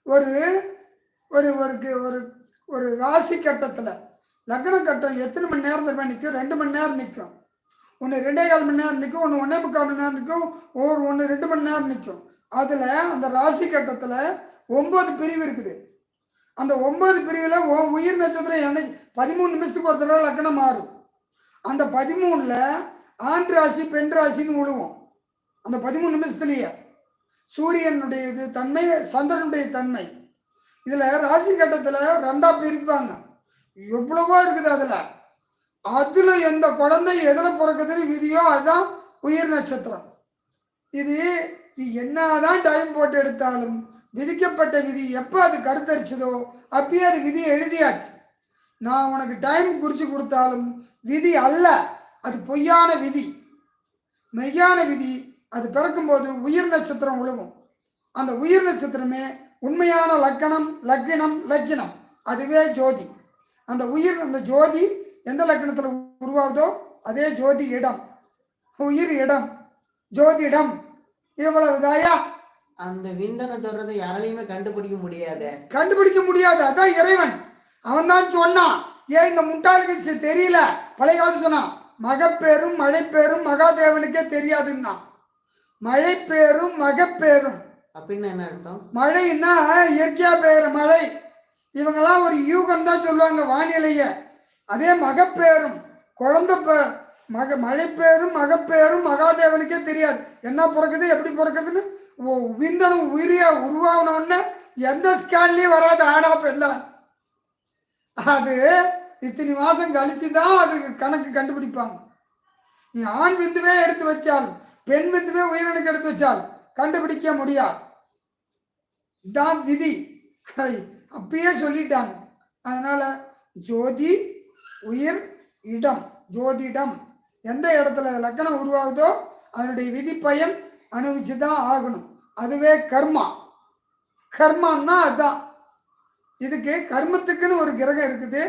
ஒரு ஒரு ஒரு ஒரு ராசி கட்டத்தில் லக்ன கட்டம் எத்தனை மணி நேரம் தருவா நிற்கும்? 2 மணி நேரம் நிற்கும். ஒன்று 2.25 மணி நேரம் நிற்கும், ஒன்று 1.25 மணி நேரம் நிற்கும், ஒன்று 2 மணி நேரம் நிற்கும். அதில் அந்த ராசி கட்டத்தில் 9 பிரிவு இருக்குது. அந்த 9 பிரிவில் உயிர் நட்சத்திரம் என்னைக்கு 13 நிமிஷத்துக்கு ஒரு தடவை லக்னம் மாறும். அந்த 13ல் ஆண் ராசி பெண் ராசின்னு விழுவோம். அந்த 13 நிமிஷத்துலேயே சூரியனுடைய இது தன்மை, சந்திரனுடைய தன்மை. இதில் ராசி கட்டத்தில் 2ஆக பிரிப்பாங்க. எவ்வளவோ இருக்குது. அதில் எந்த குழந்தை எதில் பிறக்குதுன்னு விதியோ அதுதான் உயிர் நட்சத்திரம். இது நீ என்னதான் டைம் போட்டு எடுத்தாலும் விதிக்கப்பட்ட விதி எப்போ அது கருத்தரிச்சதோ அப்பயே அது விதி எழுதியாச்சு. நான் உனக்கு டைம் குறித்து கொடுத்தாலும் விதி அல்ல, அது பொய்யான விதி, மெய்யான விதி. அது பிறக்கும்போது உயிர் நட்சத்திரம் விழுவும். அந்த உயிர் நட்சத்திரமே உண்மையான லக்கினம், அதுவே ஜோதி. அந்த ஜோதி எந்த லக்கணத்தில் உருவாகுதோ அதே ஜோதி இடம், உயிர் இடம், ஜோதிடம் இவ்வளவுதாயா? அந்த விந்தனை சொல்றதை யாராலையுமே கண்டுபிடிக்க முடியாது. கண்டுபிடிக்க முடியாது. அதான் இறைவன் அவன் தான் சொன்னான். ஏன் இந்த முட்டாளுக்கு தெரியல? பழைய காலத்து சொன்னான், மகப்பேரும் மழைப்பேரும் மகாதேவனுக்கே தெரியாதுன்னா. மழைப்பேரும் மகப்பேரும் அப்படின்னு என்ன அர்த்தம்? மழைன்னா இயற்கையா பெய்யுற மழை. இவங்கெல்லாம் ஒரு யூகம் தான் சொல்லுவாங்க வானிலைய. அதே மகப்பேரும் குழந்தை மழைப்பேரும் மகப்பேரும் மகாதேவனுக்கே தெரியாது. என்ன பிறக்குது எப்படி பிறக்குதுன்னு. விந்தணு உயிரியா உருவாகின உடனே எந்த ஸ்கேன்லயும் வராது ஆடா பெண்ணா. அது இத்தனை மாசம் கழிச்சு தான் அதுக்கு கணக்கு கண்டுபிடிப்பாங்க. நீ ஆண் விந்துவே எடுத்து வச்சாலும் பெண் விந்துவே உயிரணுக்கு எடுத்து வச்சாலும் கண்டுபிடிக்க முடியாது. இதான் விதி. அப்பயே சொல்லிட்டாங்க. அதனால ஜோதி உயிர் இடம், ஜோதிடம் எந்த இடத்துல லக்கணம் உருவாகுதோ அதனுடைய விதி பயன் அனுபவிச்சு தான் ஆகணும். அதுவே கர்மா. கர்மான்னா அதுதான். இதுக்கு கர்மத்துக்குன்னு ஒரு கிரகம் இருக்குது,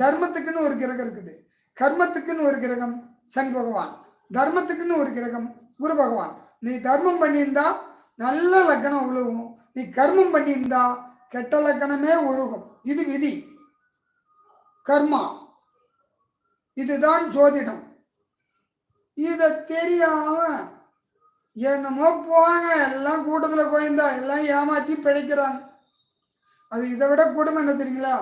தர்மத்துக்குன்னு ஒரு கிரகம் இருக்குது. கர்மத்துக்குன்னு ஒரு கிரகம் சனி பகவான், தர்மத்துக்குன்னு ஒரு கிரகம் குரு பகவான். நீ தர்மம் பண்ணியிருந்தா நல்ல லக்கணம் உழுகும், நீ கர்மம் பண்ணியிருந்தா கெட்ட லக்கணமே ஒழுகும். இது விதி, கர்மா. இதுதான் ஜோதிடம். இதை தெரியாம என்னமோ போவாங்க. எல்லாம் கூட்டத்தில் கோயந்தா எல்லாம் ஏமாற்றி பிழைக்கிறாங்க. அது இதை விட கொடுமை என்ன தெரியுங்களா?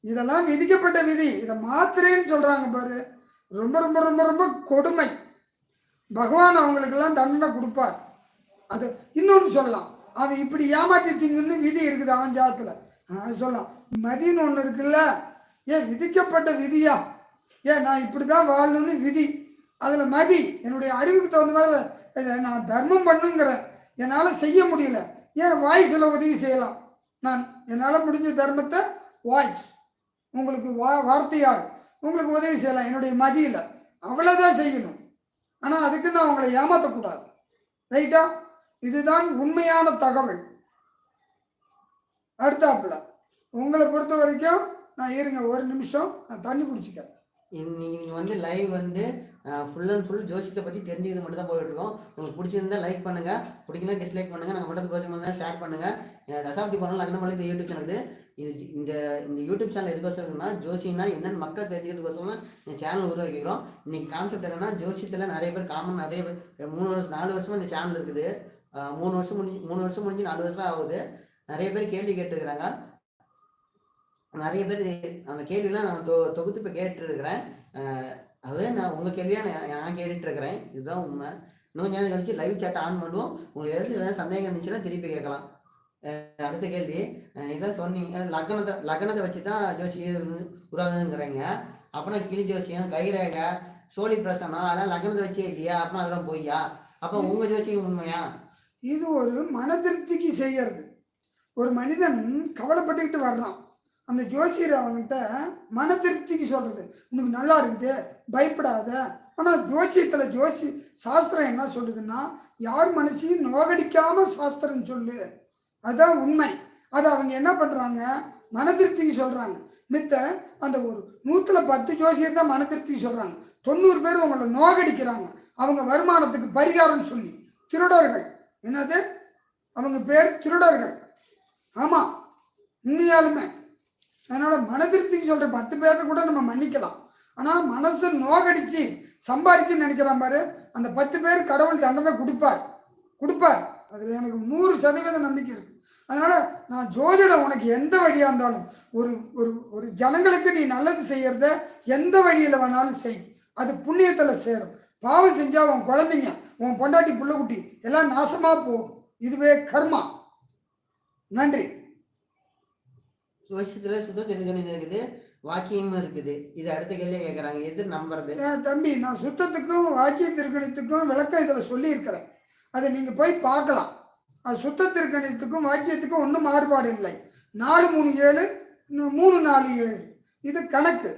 இதெல்லாம் விதிக்கப்பட்ட விதி. இதை மாத்திரேன்னு சொல்றாங்க பாரு. ரொம்ப ரொம்ப ரொம்ப ரொம்ப கொடுமை. பகவான் அவங்களுக்கெல்லாம் தண்டனை கொடுப்பார். அது இன்னொன்று சொல்லலாம், அவன் இப்படி ஏமாத்திட்டீங்கன்னு விதி இருக்குது அவன் ஜாத்துல. சொல்லலாம் மதின்னு ஒன்று இருக்குல்ல. ஏன் விதிக்கப்பட்ட விதியா? ஏன் நான் இப்படி தான் வாழணும்னு விதி. அதில் மதி என்னுடைய அறிவுக்கு தகுந்த மாதிரி நான் தர்மம் பண்ணுங்கிறேன், என்னால் செய்ய முடியல. ஏன் வாய்ஸில் உதவி செய்யலாம். நான் என்னால் முடிஞ்ச தர்மத்தை வாய்ஸ் உங்களுக்கு வார்த்தையாக உங்களுக்கு உதவி செய்யலாம் என்னுடைய மதியில். அவ்வளோதான் செய்யணும். ஆனால் அதுக்கு நான் உங்களை ஏமாற்றக்கூடாது. ரைட்டா? இதுதான் உண்மையான தகவல். அடுத்தாப்புல உங்களை பொறுத்த வரைக்கும் நான் இருங்க ஒரு நிமிஷம், நான் தண்ணி குடிச்சிக்கிறேன். நீங்கள் வந்து லைவ் வந்து ஃபுல் அண்ட் ஃபுல் ஜோசியத்தை பற்றி தெரிஞ்சுக்கிறது மட்டும் தான் போயிட்டுருக்கோம். உங்களுக்கு பிடிச்சிருந்தா லைக் பண்ணுங்கள், பிடிக்கல டிஸ்லைக் பண்ணுங்கள். நாங்கள் மட்டும் பிரோஜனம் தான் ஷேர் பண்ணுங்கள். தசாப்தி பண்ணலாம் லக்னமலை யூடியூப் சேனல். இது இந்த யூடியூப் சேனல் எதுக்கோசரம் இருக்குன்னா ஜோசினா என்னென்னு மக்கள் தெரிஞ்சுக்கிறதுக்கோசரம் இந்த சேனல் உருவாக்கிக்கிறோம். இன்றைக்கி கான்செப்ட் என்னென்னா ஜோசியத்தில் நிறைய பேர் நிறைய பேர் 4 வருஷமாக இந்த சேனல் இருக்குது. 3 வருஷம் முடிஞ்சு 4 வருஷம் ஆகுது. நிறைய பேர் கேள்வி கேட்டுருக்குறாங்க. நிறைய பேர் அந்த கேள்வியெலாம் நான் தொகுத்து இப்போ கேட்டுருக்கிறேன். அதுவே நான் உங்கள் கேள்வியாக நான் கேட்டுட்ருக்கிறேன். இதுதான் உண்மை. இன்னும் நேரம் கழிச்சு லைவ் சேட்டை ஆன் பண்ணுவோம். உங்களுக்கு ஏதாச்சும் சந்தேகம் இருந்துச்சுன்னா திருப்பி கேட்கலாம். அடுத்த கேள்வி இதான் சொன்னீங்க, லக்னத்தை வச்சு தான் ஜோசியம் உருவாகுதுங்கிறீங்க. அப்புறம் கிளி ஜோசியம், கைரேகை, சோழி பிரசனம் அதெல்லாம் லக்னத்தை வச்சே இல்லையா? அப்புறம் அதெல்லாம் பொய்யா? அப்போ உங்கள் ஜோசியம் உண்மையா? இது ஒரு மன திருப்திக்கு செய்யறது. ஒரு மனிதன் கவலைப்பட்டுக்கிட்டு வர்றான், அந்த ஜோசியர் அவன்கிட்ட மன திருப்திக்கு சொல்கிறது உனக்கு நல்லா இருக்குது பயப்படாத. ஆனால் ஜோசியத்தில் சாஸ்திரம் என்ன சொல்லுதுன்னா யார் மனசையும் நோகடிக்காமல் சாஸ்திரம் சொல்லு. அதுதான் உண்மை. அது அவங்க என்ன பண்ணுறாங்க, மன திருப்திக்கு சொல்கிறாங்க. மித்த அந்த ஒரு 110 ஜோசியர் தான் மன திருப்திக்கு சொல்கிறாங்க. 90 பேர் அவங்கள நோகடிக்கிறாங்க. அவங்க வருமானத்துக்கு பரிகாரம் சொல்லி திருடர்கள். என்னது அவங்க பேர்? திருடர்கள். ஆமாம், உண்மையாலுமே. அதனால் மன திருப்திக்கு சொல்கிற 10 பேரை கூட நம்ம மன்னிக்கலாம். ஆனால் மனசை நோகடித்து சம்பாதிக்கணும்னு நினைக்கிறான் பாரு, அந்த 10 பேர் கடவுள் தண்டனை கொடுப்பார். அதில் எனக்கு 100% நம்பிக்கை இருக்குது. அதனால் நான் ஜோதிடம் உனக்கு எந்த வழியாக இருந்தாலும் ஒரு ஜனங்களுக்கு நீ நல்லது செய்கிறத எந்த வழியில் வேணாலும் செய். அது புண்ணியத்தில் சேரும். பாவம் செஞ்சால் உன் குழந்தைங்க, உன் பொண்டாட்டி, புள்ளக்குட்டி எல்லாம் நாசமாக போகும். இதுவே கர்மா. நன்றி. ஜோசியத்தில் சுத்த தெரிஞ்சு இருக்குது, வாக்கியமும் இருக்குது. இது அடுத்த கேள்வியே கேட்குறாங்க, எது நம்புறது? தம்பி, நான் சுத்தத்துக்கும் வாக்கிய திருக்கணித்துக்கும் விளக்கம் இதில் சொல்லியிருக்கிறேன். அதை நீங்கள் போய் பார்க்கலாம். அது சுத்த திருக்கணித்துக்கும் வாக்கியத்துக்கும் ஒன்றும் மாறுபாடு இல்லை. 4 3 7 3 4 7 இது கணக்கு.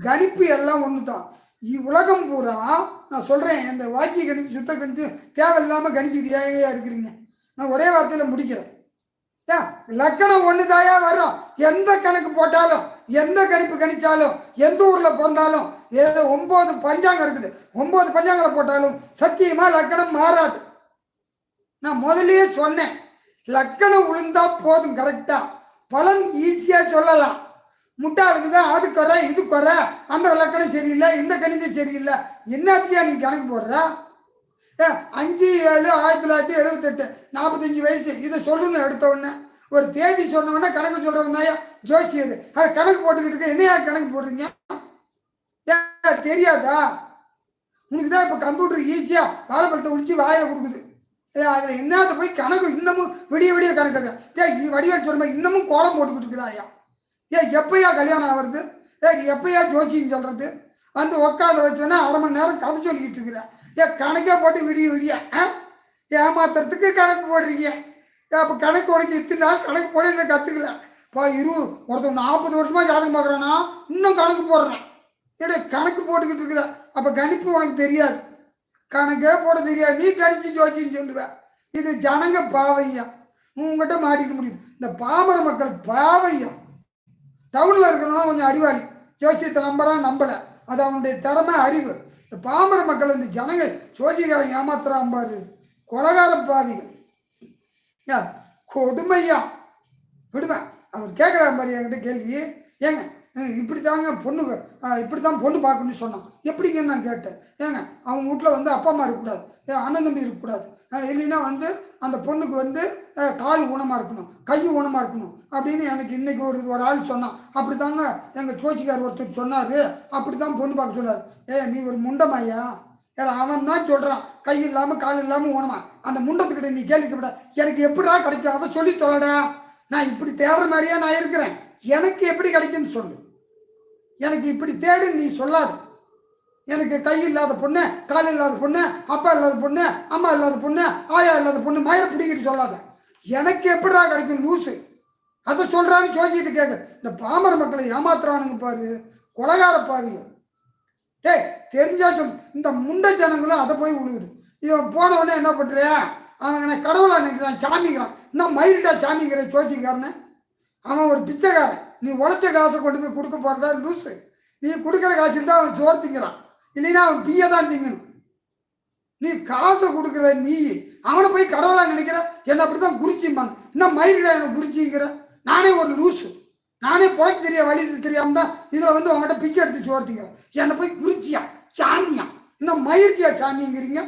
கணிப்பு எல்லாம் ஒன்று தான். உலகம் பூரா நான் சொல்கிறேன், இந்த வாக்கிய கணித்து சுத்த கணித்து தேவையில்லாமல் கணிச்சுக்கிட்டே இருக்கிறீங்க. நான் ஒரே வார்த்தையில் முடிக்கிறேன். லக்கணம் ஒன்று தாயா வரும். எந்த கணக்கு போட்டாலும், எந்த கணிப்பு கணிச்சாலும், எந்த ஊரில் பிறந்தாலும், ஏதோ 9 பஞ்சாங்கம் இருக்குது, 9 பஞ்சாங்களை போட்டாலும் சத்தியமாக லக்கணம் மாறாது. நான் முதல்லயே சொன்னேன், லக்கணம் விழுந்தா போதும் கரெக்டா, பலன் ஈஸியா சொல்லலாம். முட்டாளுக்கு தான் அது குறை இது குறை, அந்த லக்கணம் சரியில்லை இந்த கணிதம் சரியில்லை, என்னத்தியா நீ கணக்கு போடுற? 5/7/1978, 45 வயசு, இதை சொல்லணும். எடுத்த உடனே ஒரு தேதி சொன்ன உடனே கணக்கு சொல்றவங்க தான் ஜோசியது. அது கணக்கு போட்டுக்கிட்டு இருக்க, என்னையா கணக்கு போடுறீங்க? தெரியாதா உனக்கு தான்? இப்போ கம்ப்யூட்டர் ஈஸியாக வாழைப்பழத்தை உடிச்சு வாயில் கொடுக்குது. அதில் என்னத்தை போய் கணக்கு இன்னமும் விடிய விடிய கணக்குது. வடிவேல் சொல்ற மாதிரி இன்னமும் கோலம் போட்டுக்கிட்டு இருக்கிறாயா? எப்பயா கல்யாணம் ஆகிறது? எப்பயா ஜோசின்னு சொல்கிறது? வந்து உட்கார வச்சோன்னா 1/2 மணி நேரம் கதை சொல்லிக்கிட்டு இருக்கிறேன். கணக்கே போட்டு விடிய விடிய ஏமாத்துறதுக்கு கணக்கு போடுறீங்க. அப்போ கணக்கு உனக்கு இத்தனை நாள் கணக்கு போட என்ன கற்றுக்கல. இப்போ ஒருத்தர் 40 வருஷமாக ஜாதகம் பார்க்குறேன்னா இன்னும் கணக்கு போடுறேன். கணக்கு போட்டுக்கிட்டு இருக்கிற. அப்போ கணிப்பு உனக்கு தெரியாது, கணக்கே போட தெரியாது, நீ கணிச்சு ஜோசின்னு சொல்லுவேன். இது ஜனங்க பாவையா, உங்ககிட்ட மாட்டிக்க முடியும். இந்த பாமர மக்கள் பாவையா. டவுனில் இருக்கிறவனா கொஞ்சம் அறிவாளி, ஜோசியத்தை நம்பலை, அது அவனுடைய திறமை அறிவு. இந்த பாமர மக்கள் இந்த ஜனங்க ஜோசியக்காரன் ஏமாத்துறான் பாரு, கொலகார பாவிகள். கொடுமையா விடுவேன். அவர் கேட்குறாரு பாரு என்கிட்ட கேள்வி, ஏங்க இப்படி தாங்க பொண்ணு இப்படி தான் பொண்ணு பார்க்கணும்னு சொன்னான். எப்படிங்கன்னு நான் கேட்டேன். ஏங்க அவங்க வீட்டில் வந்து அப்பா அம்மா இருக்கக்கூடாது, அண்ணன் தம்பி இருக்கக்கூடாது, இல்லைன்னா வந்து அந்த பொண்ணுக்கு வந்து கால் ஊனமாக இருக்கணும், கை ஊனமாக இருக்கணும் அப்படின்னு எனக்கு இன்றைக்கி ஒரு ஆள் சொன்னான். அப்படி தாங்க எங்கள் ஜோசிக்கார் ஒருத்தர் சொன்னார், அப்படி தான் பொண்ணு பார்க்க சொன்னார். நீ ஒரு முண்டமாய்யா? அவன் தான் சொல்கிறான் கை இல்லாமல் கால் இல்லாமல் ஊனமா. அந்த முண்டத்துக்கிட்ட நீ கேள்விக்கப்பட எனக்கு எப்படிடா கிடைக்கும்? அதை சொல்லி சொல்லடா. நான் இப்படி தேடுற மாதிரியா நான் இருக்கிறேன், எனக்கு எப்படி கிடைக்குன்னு சொல்லு. எனக்கு இப்படி தேடு நீ சொல்லாது. எனக்கு கை இல்லாத பொண்ணு, கால் இல்லாத பொண்ணு, அப்பா இல்லாத பொண்ணு, அம்மா இல்லாத பொண்ணு, ஆயா இல்லாத பொண்ணு, மயிரை பிடிக்கிட்டு சொல்லாத. எனக்கு எப்படிடா கிடைக்கும் லூசு? அதை சொல்கிறான்னு ஜோசிட்டு கேட்க. இந்த பாமர மக்களை ஏமாத்துறானுங்க பாரு, கொலகார பாவிங்க. தெரிஞ்சா சொல்லு. இந்த முண்டை ஜனங்களும் அதை போய் விழுகுது. இவன் போனவொடனே என்ன பண்ணுறியா? அவன் என்ன கடவுளாக நினைக்கிறான், சாமிக்கிறான். இன்னும் மயிரிட்டா சாமிக்கிற ஜோசிக்காரன்னு. அவன் ஒரு பிச்சைக்காரன். நீ உழைச்ச காசை கொண்டு போய் கொடுக்க போகிறதா லூஸு? நீ கொடுக்குற காசில் தான் அவன் சோறு திங்கிறான், இல்லைன்னா அவன் பிய தான் திங்கணும். நீ காசை கொடுக்குற நீ அவனை போய் கடவுளாக நினைக்கிற. என்னை அப்படி தான் குறிச்சிம்பாங்க. இன்னும் மயிரிடா எனக்கு குறிச்சிங்கிற. நானே ஒரு லூஸு, நானே பொழைக்க தெரிய வழி தெரியாமல் தான் இதில் வந்து அவங்ககிட்ட பிச்சை எடுத்து சோறு திங்கிறேன். என்னை போய் குறிச்சியா சாமியா? இன்னும் மயிர்த்தியா சாமிங்கிறீங்க?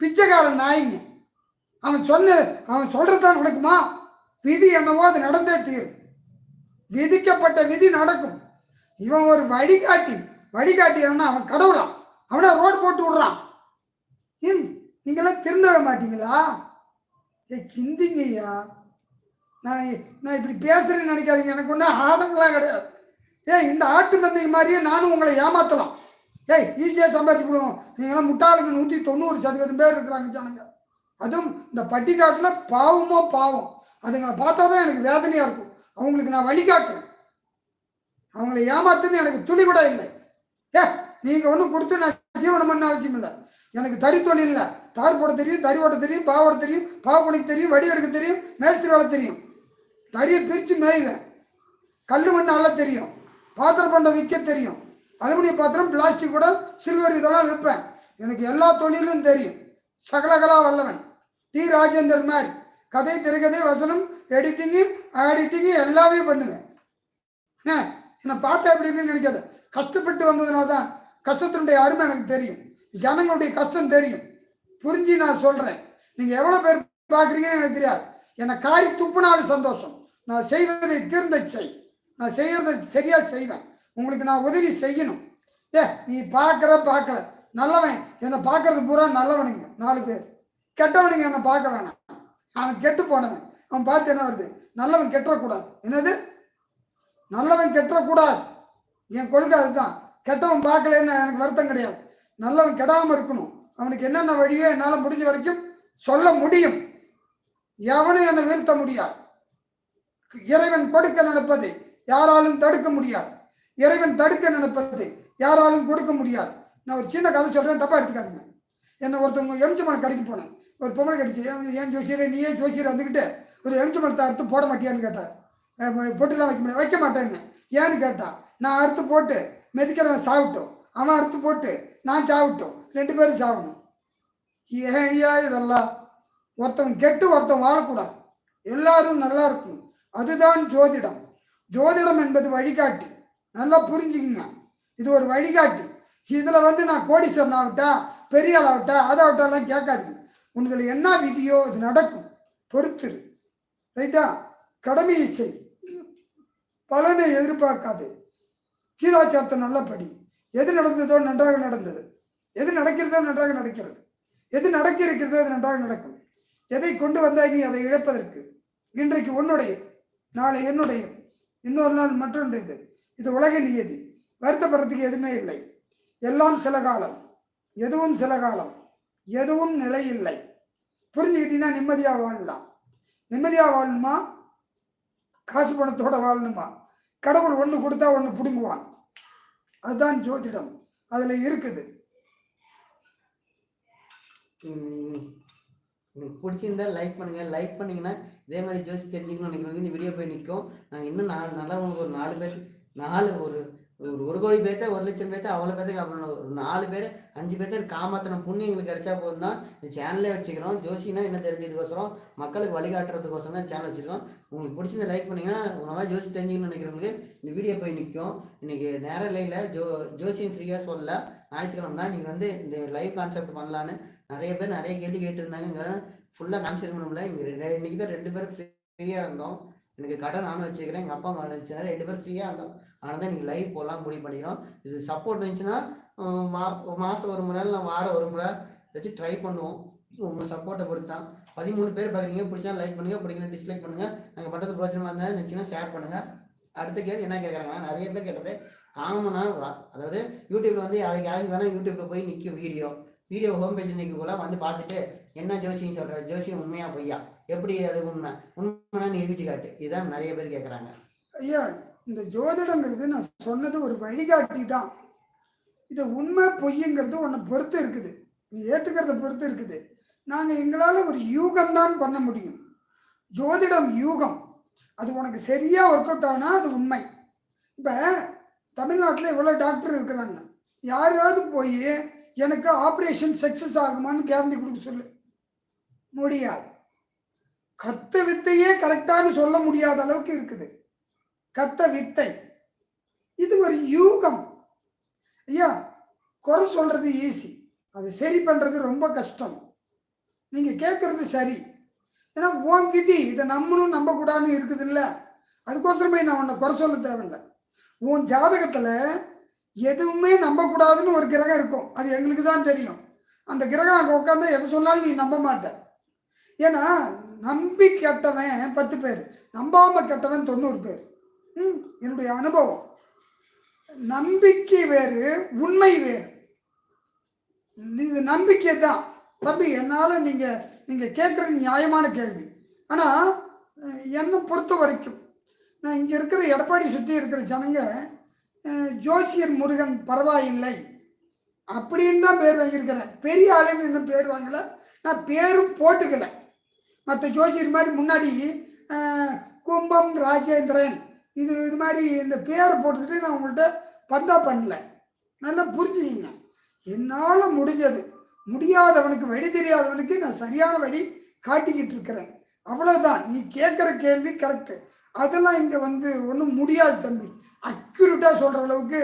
பிச்சைக்காரன் நாயிங்க. அவன் சொல்கிறதான் நடக்குமா? விதி என்னவோ அது நடந்தே தீரும். விதிக்கப்பட்ட விதி நடக்கும். இவன் ஒரு வழிகாட்டி அவன் கடவுளா? அவனை ரோடு போட்டு விடுறான். நீங்களாம் திருந்தவே மாட்டீங்களா? சிந்திங்கய்யா. நான் இப்படி பேசுறேன்னு நினைக்காதீங்க, எனக்கு ஒன்றும் ஆதங்கெல்லாம் கிடையாது. இந்த ஆட்டு மந்தைங்க மாதிரியே நானும் உங்களை ஏமாற்றலாம். ஈஸியாக சம்பாதிச்சுடுவோம். நீங்களாம் முட்டாளுங்க 190% பேர் இருக்கிறாங்க ஜனங்க. அதுவும் இந்த பட்டிக்காட்டில் பாவமோ பாவம். அதுங்களை பார்த்தா தான் எனக்கு வேதனையாக இருக்கும். அவங்களுக்கு நான் வழிகாட்டுறேன். அவங்களை ஏமாத்துன்னு எனக்கு துணி கூட இல்லை. நீங்கள் ஒன்றும் கொடுத்து நான் ஜீவனம் பண்ண அவசியம் இல்லை. எனக்கு தறி தொழில் இல்லை. தார் போட தெரியும், தறி ஓட்ட தெரியும், பாவோட தெரியும், பாவு பணிக்கு தெரியும், வடி எடுக்க தெரியும், மேஸ்திரி வேலை தெரியும். தறியை பிரித்து மேய்வேன். கல் மண் அள்ள தெரியும், பாத்திரம் பண்டம் விற்க தெரியும், அலுமினிய பாத்திரம், பிளாஸ்டிக் கூட, சில்வர் இதெல்லாம் விற்பேன். எனக்கு எல்லா தொழிலும் தெரியும். சகலகலா வல்லவன். டி ராஜேந்தர் மாதிரி கதை, திரைக்கதை, வசனம், ஆடிட்டிங்கு எல்லாமே பண்ணுவேன். என்னை பார்த்தா எப்படி இருக்குன்னு நினைக்காத. கஷ்டப்பட்டு வந்ததுனால தான் கஷ்டத்தினுடைய அருமை எனக்கு தெரியும், ஜனங்களுடைய கஷ்டம் தெரியும். புரிஞ்சு நான் சொல்கிறேன். நீங்கள் எவ்வளோ பேர் பார்க்குறீங்கன்னு எனக்கு தெரியாது. என்னை காரி துப்புனாலும் சந்தோஷம். நான் செய்வதை தீர்ந்த செய். நான் செய்கிறத சரியாக செய்வேன். உங்களுக்கு நான் உதவி செய்யணும். நீ பார்க்கல நல்லவன் என்னை பார்க்கறது பூரா நல்லவனுங்க 4 பேர். கெட்டவனுங்க என்னை பார்க்க வேணாம். அவன் கெட்டு போனவன். அவன் பார்த்து என்ன வருது? நல்லவன் கெட்டக்கூடாது. என்னது? நல்லவன் கெட்டக்கூடாது. என் கொள்கை அதுதான். கெட்டவன் பார்க்கலன்னு எனக்கு வருத்தம் கிடையாது. நல்லவன் கெடாமல் இருக்கணும். அவனுக்கு என்னென்ன வழியோ என்னால் முடிஞ்ச வரைக்கும் சொல்ல முடியும். எவனும் என்னை வீழ்த்த முடியாது. இறைவன் கொடுக்க நினைப்பதை யாராலும் தடுக்க முடியாது. இறைவன் தடுக்க நினைப்பதை யாராலும் கொடுக்க முடியாது. நான் ஒரு சின்ன கதை சொல்கிறேன், தப்பாக எடுத்துக்காதுங்க. என்னை ஒருத்தவங்க எம்ஜிமலை கடைக்கு போனேன். ஒரு பொம்பளை கடிச்சு, ஏன் ஜோசியரை நீயே ஜோசியரை வந்துக்கிட்டு ஒரு எம்ஜிமலத்தை அறுத்து போட மாட்டியான்னு கேட்டார். பொட்டுலாம் வைக்க முடியாது. வைக்க மாட்டேன்னு. ஏன்னு கேட்டால், நான் அறுத்து போட்டு மெதிக்கிறவன் சாப்பிட்டோம், அவன் அறுத்து போட்டு நான் சாப்பிட்டோம், 2 பேரும் சாப்பிடணும். ஏன்யா இதெல்லாம்? ஒருத்தன் கெட்டு ஒருத்தன் வாழக்கூடாது, எல்லாரும் நல்லா இருக்கும். அதுதான் ஜோதிடம். ஜோதிடம் என்பது வழிகாட்டி. நல்லா புரிஞ்சுக்குங்க, இது ஒரு வழிகாட்டி. இதில் வந்து நான் கோடீஸ்வரன் ஆகட்டா, பெரிய ஆள் ஆகட்டா, அதாகட்டாலாம் கேட்காதீங்க. உங்களுக்கு என்ன விதியோ இது நடக்கும், பொறுத்துரு. ரைட்டா? கடமையை செய், பலனை எதிர்பார்க்காது. கீதாச்சாரத்தை நல்லா படி. எது நடந்ததோ நன்றாக நடந்தது, எது நடக்கிறதோ நன்றாக நடக்கிறது, எது நடக்க இருக்கிறதோ அது நன்றாக நடக்கும். எதை கொண்டு வந்தாய் நீ அதை இழப்பதற்கு? இன்றைக்கு உன்னுடைய, நாளை என்னுடைய, இன்னொரு நாள் மற்றொன்றது. இது உலக நியதி. வருத்தப்படுறதுக்கு எதுவுமே இல்லை. எல்லாம் சில காலம், எதுவும் சில காலம், எதுவும் நிலை இல்லை. புரிஞ்சுக்கிட்டீங்கன்னா நிம்மதியாக வாழலாம். நிம்மதியாக வாழணுமா, காசு பணத்தோட வாழணுமா? கடவுள் ஒன்று கொடுத்தா ஒன்று பிடுங்குவான். அதுதான் ஜோதிடம், அதில் இருக்குது. உங்களுக்கு பிடிச்சிருந்தா லைக் பண்ணுங்கள். லைக் பண்ணிங்கன்னா இதே மாதிரி ஜோசி தெரிஞ்சுக்கணும்னு நினைக்கிறவங்க இந்த வீடியோ போய் நிற்கும். நாங்கள் இன்னும் நல்லா உங்களுக்கு ஒரு 4 பேர், ஒரு 1 கோடி பேர்த்த 1 லட்சம் பேர்த்த அவ்வளோ பேர்த்துக்கு அவ்வளோ ஒரு 4 பேர் 5 பேர்த்த காமாத்தின புண்ணியம் எங்களுக்கு கிடைச்சா போதும் தான் இந்த சேனலே வச்சுக்கிறோம். ஜோசினா என்ன தெரிஞ்சதுக்கோசரம், மக்களுக்கு வழிகாட்டுறதுக்கோசரம் தான் சேனல் வச்சுருக்கோம். உங்களுக்கு பிடிச்சிருந்த லைக் பண்ணிங்கன்னா உங்களால் ஜோசி தெரிஞ்சுக்கணும்னு நினைக்கிறவங்களுக்கு இந்த வீடியோ போய் நிற்கும். இன்றைக்கி நேரம் லைவில் ஜோசியும் ஃப்ரீயாக சொல்லல. ஞாயிற்றுக்கிழமை தான் நீங்கள் வந்து இந்த லைவ் கான்செப்ட் பண்ணலான்னு நிறைய பேர் நிறைய கேள்வி கேட்டுருந்தாங்க. எங்களால் ஃபுல்லாக கான்செப்ட் பண்ண முடியல. இன்றைக்கி தான் 2 பேர் ஃப்ரீயாக இருந்தோம். எனக்கு கடை நானும் வச்சுக்கிறேன், எங்கள் அப்பா அம்மா வச்சுருந்தாரு, 2 பேர் ஃப்ரீயாக இருந்தோம். ஆனால் தான் நீங்கள் லைவ் போடலாம் முடிவு பண்ணிக்கிறோம். இது சப்போர்ட் இருந்துச்சுன்னா மாதம் ஒரு முறை இல்லை வாரம் ஒரு முறை வச்சு ட்ரை பண்ணுவோம். உங்கள் சப்போர்ட்டை பொறுத்து தான். 13 பேர் பார்க்குறீங்க, பிடிச்சா லைக் பண்ணுங்கள், பிடிக்கல டிஸ்லைக் பண்ணுங்கள். நாங்கள் பண்ணுறது பிரோஜனமாக இருந்தால் நினச்சிங்கன்னா ஷேர் பண்ணுங்கள். அடுத்த கேள்வி என்ன கேட்குறாங்கன்னா, நிறைய பேர் கேட்டது காமனாக, அதாவது யூடியூப்பில் வந்து யாருக்கு வேணால் யூடியூப்பில் போய் நிற்கும் வீடியோ ஹோம் பேஜ் நிற்கக்குள்ள வந்து பார்த்துட்டு என்ன ஜோசியம் சொல்கிற, ஜோசியம் உண்மையா பொய்யா, எப்படி அது உண்மைனா நிரூபிச்சு காட்டு. இதுதான் நிறைய பேர் கேட்குறாங்க. ஐயா, இந்த ஜோதிடங்கிறது நான் சொன்னது ஒரு வழிகாட்டி தான். இது உண்மை பொய்யுங்கிறது உன்னை பொறுத்து இருக்குது, நீ ஏற்றுக்கிறத பொறுத்து இருக்குது. நாங்கள் எங்களால் ஒரு யூகம்தான் பண்ண முடியும். ஜோதிடம் யூகம், அது உனக்கு சரியாக ஒர்க் அவுட் ஆனால் அது உண்மை. இப்போ தமிழ்நாட்டில் இவ்வளோ டாக்டர் இருக்கிறாங்க, யாராவது போய் எனக்கு ஆப்ரேஷன் சக்ஸஸ் ஆகுமான்னு கேரண்டி கொடுக்க சொல்லு, முடியாது. கத்த வித்தையே கரெக்டானு சொல்ல முடியாத அளவுக்கு இருக்குது கத்த வித்தை. இது ஒரு யூகம் ஐயா. குறை சொல்றது ஈஸி, அதை சரி பண்ணுறது ரொம்ப கஷ்டம். நீங்கள் கேட்குறது சரி, ஏன்னா உன் விதி, இதை நம்பணும் நம்பக்கூடாதுன்னு இருக்குது இல்லை. அதுக்கோசரம் போய் நான் உன்னை குறை சொல்ல தேவையில்லை. உன் ஜாதகத்தில் எதுவுமே நம்பக்கூடாதுன்னு ஒரு கிரகம் இருக்கும், அது எங்களுக்கு தான் தெரியும். அந்த கிரகம் அங்கே உட்காந்து எதை சொன்னாலும் நீ நம்ப மாட்ட. ஏன்னா நம்பி கெட்டவன் 10 பேர், நம்பாமல் கெட்டவன் 90 பேர். என்னுடைய அனுபவம். நம்பிக்கை வேறு, உண்மை வேறு. இது நம்பிக்கை தான் தம்பி. என்னால் நீங்கள் கேட்குறது நியாயமான கேள்வி. ஆனால் என்னை பொறுத்த வரைக்கும் நான் இங்கே இருக்கிற எடப்பாடி சுற்றி இருக்கிற ஜனங்க ஜோசியர் முருகன் பரவாயில்லை அப்படின்னு தான் பேர் வாங்கியிருக்கிறேன். பெரிய ஆளுன்னு இன்னும் பேர் வாங்கலை, நான் பேரும் போட்டுக்கலை. மற்ற ஜோசியர் மாதிரி முன்னாடி கும்பம் ராஜேந்திரன் இது மாதிரி இந்த பேரை போட்டுக்கிட்டு நான் உங்கள்கிட்ட பந்தா பண்ணல. நல்லா புரிஞ்சுக்கிங்க. என்னால் முடிஞ்சது, முடியாதவனுக்கு வழி தெரியாதவனுக்கு நான் சரியான வழி காட்டிக்கிட்டு இருக்கிறேன், அவ்வளோதான். நீ கேட்குற கேள்வி கரெக்டு. அதெல்லாம் இங்கே வந்து ஒன்றும் முடியாது தம்பி. அக்யூரேட்டாக சொல்கிற அளவுக்கு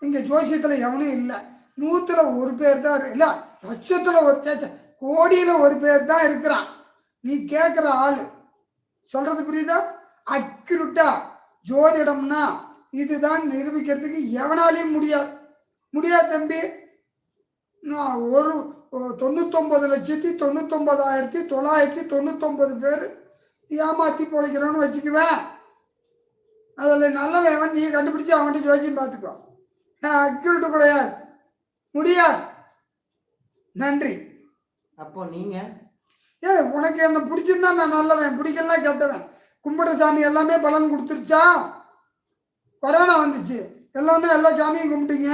இங்கே ஜோசியத்தில் எவனும் இல்லை. 100ல் 1 பேர் தான் இல்லை, லட்சத்தில் 1 கோடியில் 1 பேர் தான் இருக்கிறான். நீ கேட்குற ஆள் சொல்கிறது புரியுதா? அக்யூரேட்டா ஜோதிடம்னா இதுதான் நிரூபிக்கிறதுக்கு எவனாலையும் முடியாது தம்பி. நான் ஒரு 99,99,999 பேர் ஏமாற்றி பிழைக்கிறோன்னு வச்சுக்குவேன். அதில் நல்லவன் நீ கண்டுபிடிச்சி அவன்கிட்ட ஜோசியம் பார்த்துக்கோ. நான் அக்யூரேட்டு கிடையாது, முடியாது. நன்றி. அப்போ நீங்கள் உனக்கு என்ன பிடிச்சிருந்தா நான் நல்லவன், பிடிக்கலாம் கெட்டவன். கும்பிட சாமி எல்லாமே பலன் கொடுத்துருச்சா? கொரோனா வந்துச்சு, எல்லாம் தான் எல்லா சாமியும் கும்பிட்டீங்க,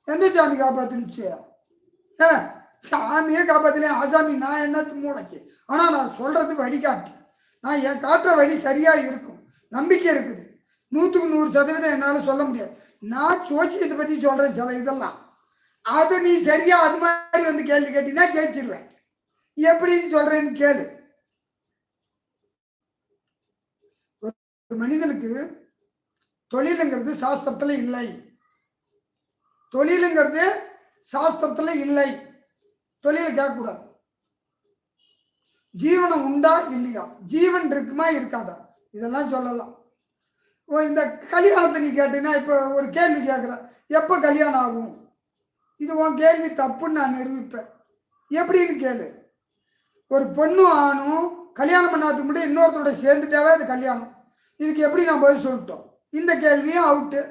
எந்த சாமி காப்பாற்றுனுச்சு? சாமியே காப்பாற்றலையே, ஆசாமி நான் என்னத்து மூளைக்கு. ஆனால் நான் சொல்கிறது வழிகாட்டி, நான் என் காட்டுற வழி சரியாக இருக்கும், நம்பிக்கை இருக்குது. 100க்கு 100% என்னால் சொல்ல முடியாது. நான் ஜோசியத்தை பற்றி சொல்கிறேன் சில இதெல்லாம், அதை நீ சரியாக அது மாதிரி வந்து கேள்வி கேட்டீங்கன்னா ஜெயிச்சிருவேன். எப்படின்னு சொல்கிறேன்னு கேளு. மனிதனுக்கு தொழிலுங்கிறது சாஸ்திரத்தில் இல்லை. தொழிலுங்கிறது சாஸ்திரத்தில் இல்லை. தொழிலை கேட்கக்கூடாது. ஜீவனம் உண்டா இல்லையா, ஜீவன் இருக்குமா இருக்காதா, இதெல்லாம் சொல்லலாம். இந்த கல்யாணத்தை நீ கேட்டீங்கன்னா, இப்போ ஒரு கேள்வி கேட்குறேன், எப்போ கல்யாணம் ஆகும்? இது உன் கேள்வி தப்புன்னு நான் நிரூபிப்பேன். எப்படின்னு கேளு. ஒரு பொண்ணும் ஆணும் கல்யாணம் பண்ணாததுக்கு முன்னாடி இன்னொருத்தரோட சேர்ந்துட்டாவே அது கல்யாணம். இதுக்கு எப்படி நான் பதில் சொல்லிட்டோம்? இந்த கேள்வியும் அவுட்டு.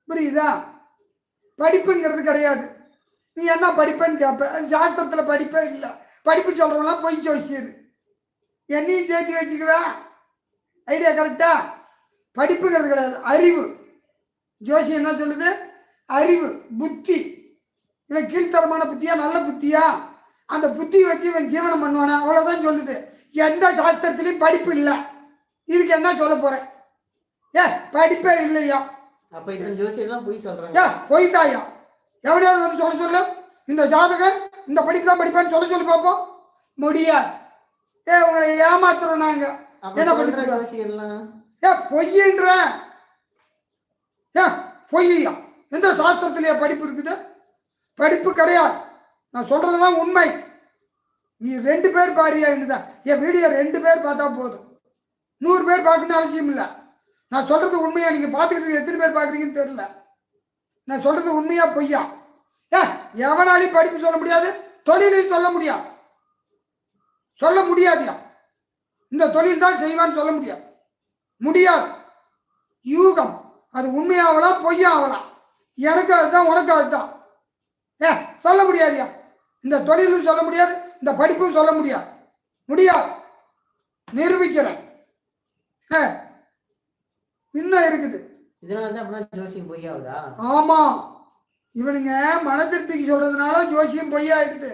புரியுதா? படிப்புங்கிறது கிடையாது. நீ என்ன படிப்பேன்னு கேட்ப, அது சாஸ்திரத்தில் படிப்பே இல்லை. படிப்பு சொல்கிறவங்களாம் பொய் ஜோசியர். என்னையும் சேர்த்து வச்சுக்குவேன். ஐடியா கரெக்டா? படிப்புங்கிறது கிடையாது, அறிவு. ஜோசியம் என்ன சொல்லுது? அறிவு, புத்தி. இல்லை கீழ்த்தரமான புத்தியா நல்ல புத்தியா, அந்த புத்தியை வச்சு இவன் ஜீவனம் பண்ணுவானா, அவ்வளோதான் சொல்லுது. எந்த சாஸ்திரத்துலேயும் படிப்பு இல்லை. இதுக்கு என்ன சொல்ல போகிறேன்? படிப்பே இல்லையா? அப்போ இந்த ஜோசியெல்லாம் பொய் சொல்கிறாங்க. பொய் தாயா? எவனையாவது வந்து சொல்ல சொல்லு, இந்த ஜாதகர் இந்த படிப்பு தான் படிப்பேன்னு சொல்ல பார்ப்போம். முடியாது. உங்களை ஏமாத்துறோம் நாங்கள். என்ன பண்ணுறோம்? பொய்யன்ற பொய்யா? எந்த சாஸ்திரத்திலேயே படிப்பு இருக்குது? படிப்பு கிடையாது. நான் சொல்றதெல்லாம் உண்மை. நீ 2 பேர் பாரியா தான், என் வீடியோ 2 பேர் பார்த்தா போதும். 100 பேர் பார்க்கணும்னு அவசியம் இல்லை. நான் சொல்றது உண்மையா? நீங்க பார்த்துக்கிட்டு எத்தனை பேர் பார்க்குறீங்கன்னு தெரியல. நான் சொல்றது உண்மையா பொய்யா? எவனாலையும் படிப்பு சொல்ல முடியாது, தொழிலையும் சொல்ல முடியாது. சொல்ல முடியாதியா? இந்த தொழில் தான் செய்வான்னு சொல்ல முடியாது. முடியாது. யூகம். அது உண்மையாகலாம் பொய்யாகலாம். எனக்கு அதுதான், உனக்கு அதுதான். சொல்ல முடியாதியா? இந்த தொழிலும் சொல்ல முடியாது, இந்த படிப்பும் சொல்ல முடியாது. முடியாது. நிரூபிக்கிறேன். இன்னும் இருக்குது. ஆமா, இவனுங்க மன திருப்திக்கு சொல்றதுனால ஜோசியம் பொய்யாயிடுது.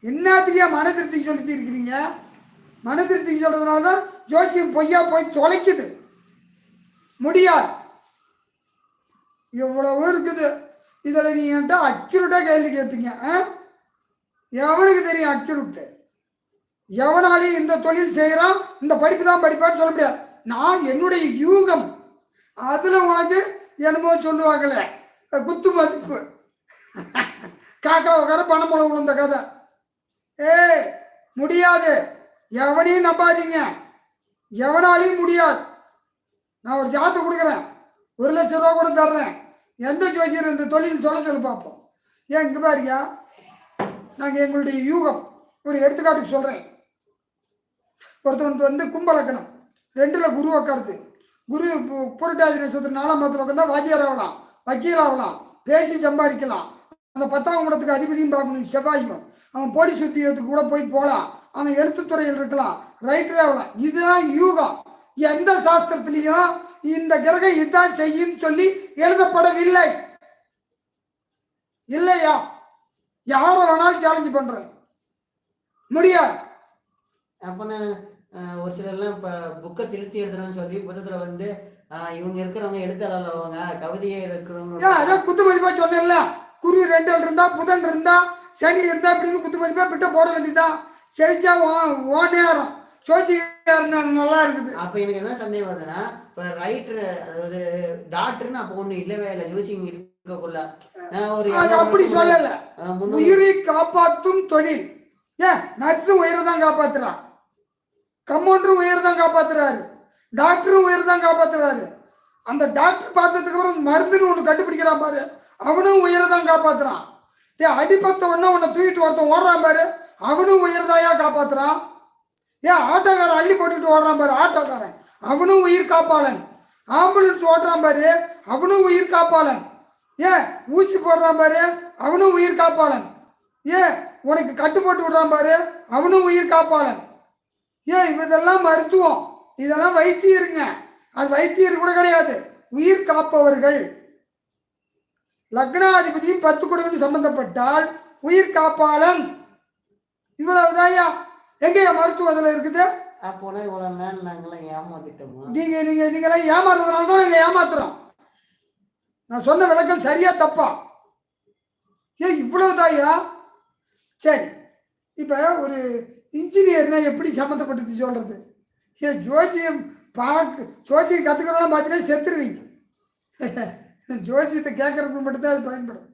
என்னத்துக்கே மன திருப்திக்கு சொல்லி இருக்கிறீங்க? மன திருப்திக்கு சொல்றதுனால தான் ஜோசியம் பொய்யா போய் தொலைக்குது. முடியாது. எவ்வளவு இருக்குது. இதில் நீ என்கிட்ட அக்யூரேட்டாக கேள்வி கேட்பீங்க. எவனுக்கு தெரியும் அக்யூரேட்டு? எவனாலையும் இந்த தொழில் செய்கிறான், இந்த படிப்பு தான் படிப்பான்னு சொல்ல முடியாது. நான் என்னுடைய யூகம், அதில் உனக்கு என்னமோ சொல்லுவாங்களே குத்து மதிப்பு, காக்கா உட்கார பணம் முளை விழுந்த கதை. முடியாது. எவனையும் நம்பாதீங்க. எவனாலையும் முடியாது. நான் ஒரு ஜாத்தை கொடுக்குறேன், 1 லட்சம் ரூபா கூட தர்றேன். எந்த ஜோசியர் இந்த தொழில் சொல்ல சொல்லி பார்ப்போம். இங்கே பாருயா, நாங்கள் எங்களுடைய யூகம் ஒரு எடுத்துக்காட்டுக்கு சொல்கிறேன். ஒருத்தவனுக்கு வந்து கும்பலக்கணம் 2ல் குரு உட்காருது. குரு புரட்டாதி நட்சத்திரம் 4ஆம் இடத்துல உட்காந்தா வாத்தியார் ஆகலாம், வக்கீல் ஆகலாம், பேசி சம்பாதிக்கலாம். அந்த 10ஆம் இடத்துக்கு அதிபதியும் பார்க்கணும், செவ்வாயும். அவன் போலீஸ் உத்தியோகத்துக்கு கூட போகலாம். அவன் எழுத்துத்துறையில் இருக்கலாம், ரைட்டரே ஆகலாம். இதுதான் யூகம். எந்த சாஸ்திரத்திலையும் இந்த கிரகம் இதுதான் செய்யும் சொல்லி எழுதப்படவில்லை. இல்லையா? யாரை வேணாலும் சேலஞ்சு பண்றேன். முடியாது. அப்போ ஒரு சிலர்லாம் இப்போ புக்கை திருத்தி எழுதுறோன்னு சொல்லி புத்தகத்தில் வந்து இவங்க இருக்கிறவங்க எழுத்தாளர் அவங்க கவிதையே இருக்கிறவங்க அதான் குத்து மதிப்பா சொன்னேன்ல. குரு 2 இருந்தா, புதன் இருந்தா, சனி இருந்தா அப்படின்னு குத்து மதிப்பா பிட்ட போட வேண்டியதுதான். செவிச்சா ஓ நேரம் நல்லா இருக்குது. அப்போ எனக்கு என்ன சந்தேகம் வருதுன்னா, இப்போ ரைட்டர் அதாவது டாக்டர்னு அப்போ ஒன்றும் இல்லவே இல்லை. யோசிங்க இருக்கக்குள்ள ஒரு அப்படி சொல்லலை. உயிரை காப்பாற்றும் தொழில். நர்ஸும் உயிரை தான் காப்பாத்துறான், கம்பவுண்டரும் உயிரை தான் காப்பாத்துறாரு, டாக்டரும் உயிரை தான் காப்பாத்துறாரு. அந்த டாக்டர் பார்த்ததுக்கு அப்புறம் மருந்துன்னு ஒன்று கண்டுபிடிக்கிறான் பாரு, அவனும் உயிரை தான் காப்பாத்துறான். அடிப்பத்த உடனே உன்னை தூக்கிட்டு ஒருத்தன் ஓடுறான் பாரு, அவனும் உயிர் தாயா காப்பாத்துறான். ஆட்டோக்காரன் அள்ளி போட்டுக்கிட்டு ஓடுறான் பாரு, ஆட்டோக்காரன் அவனும் உயிர் காப்பாளன். ஆம்புலன்ஸ் ஓட்டுறான் பாரு, அவனும் உயிர் காப்பாளன். ஊசி போடுறான் பாரு, அவனும் உயிர் காப்பாளன். உனக்கு கட்டு போட்டு விடுறான் பாரு, அவனும் உயிர் காப்பாளன். இதெல்லாம் மருத்துவம், இதெல்லாம் வைத்தியருங்க. அது வைத்தியர் கூட கிடையாது, உயிர் காப்பவர்கள். லக்னாதிபதியும் 10 குடும்பம் சம்பந்தப்பட்டால் உயிர் காப்பாளன். இவ்வளவுதாயா? எங்கேயா மருத்துவம் அதில் இருக்குது? அப்போனா இவ்வளோ நேரம் நாங்களாம் ஏமாத்திட்டோமா? நீங்களாம் ஏமாறுறதுனால தான் நாங்கள் ஏமாத்துறோம். நான் சொன்ன விளக்கம் சரியா தப்பா? இவ்வளவுதாயா? சரி, இப்போ ஒரு இன்ஜினியர்னா எப்படி சம்மந்தப்பட்டு சொல்றது? ஜோசியம் ஜோசியம் கற்றுக்கிறவங்களாம் பார்த்தீங்கன்னா செத்துருவீங்க. ஜோசியத்தை கேட்கறதுக்கு மட்டும்தான் அது பயன்படும்.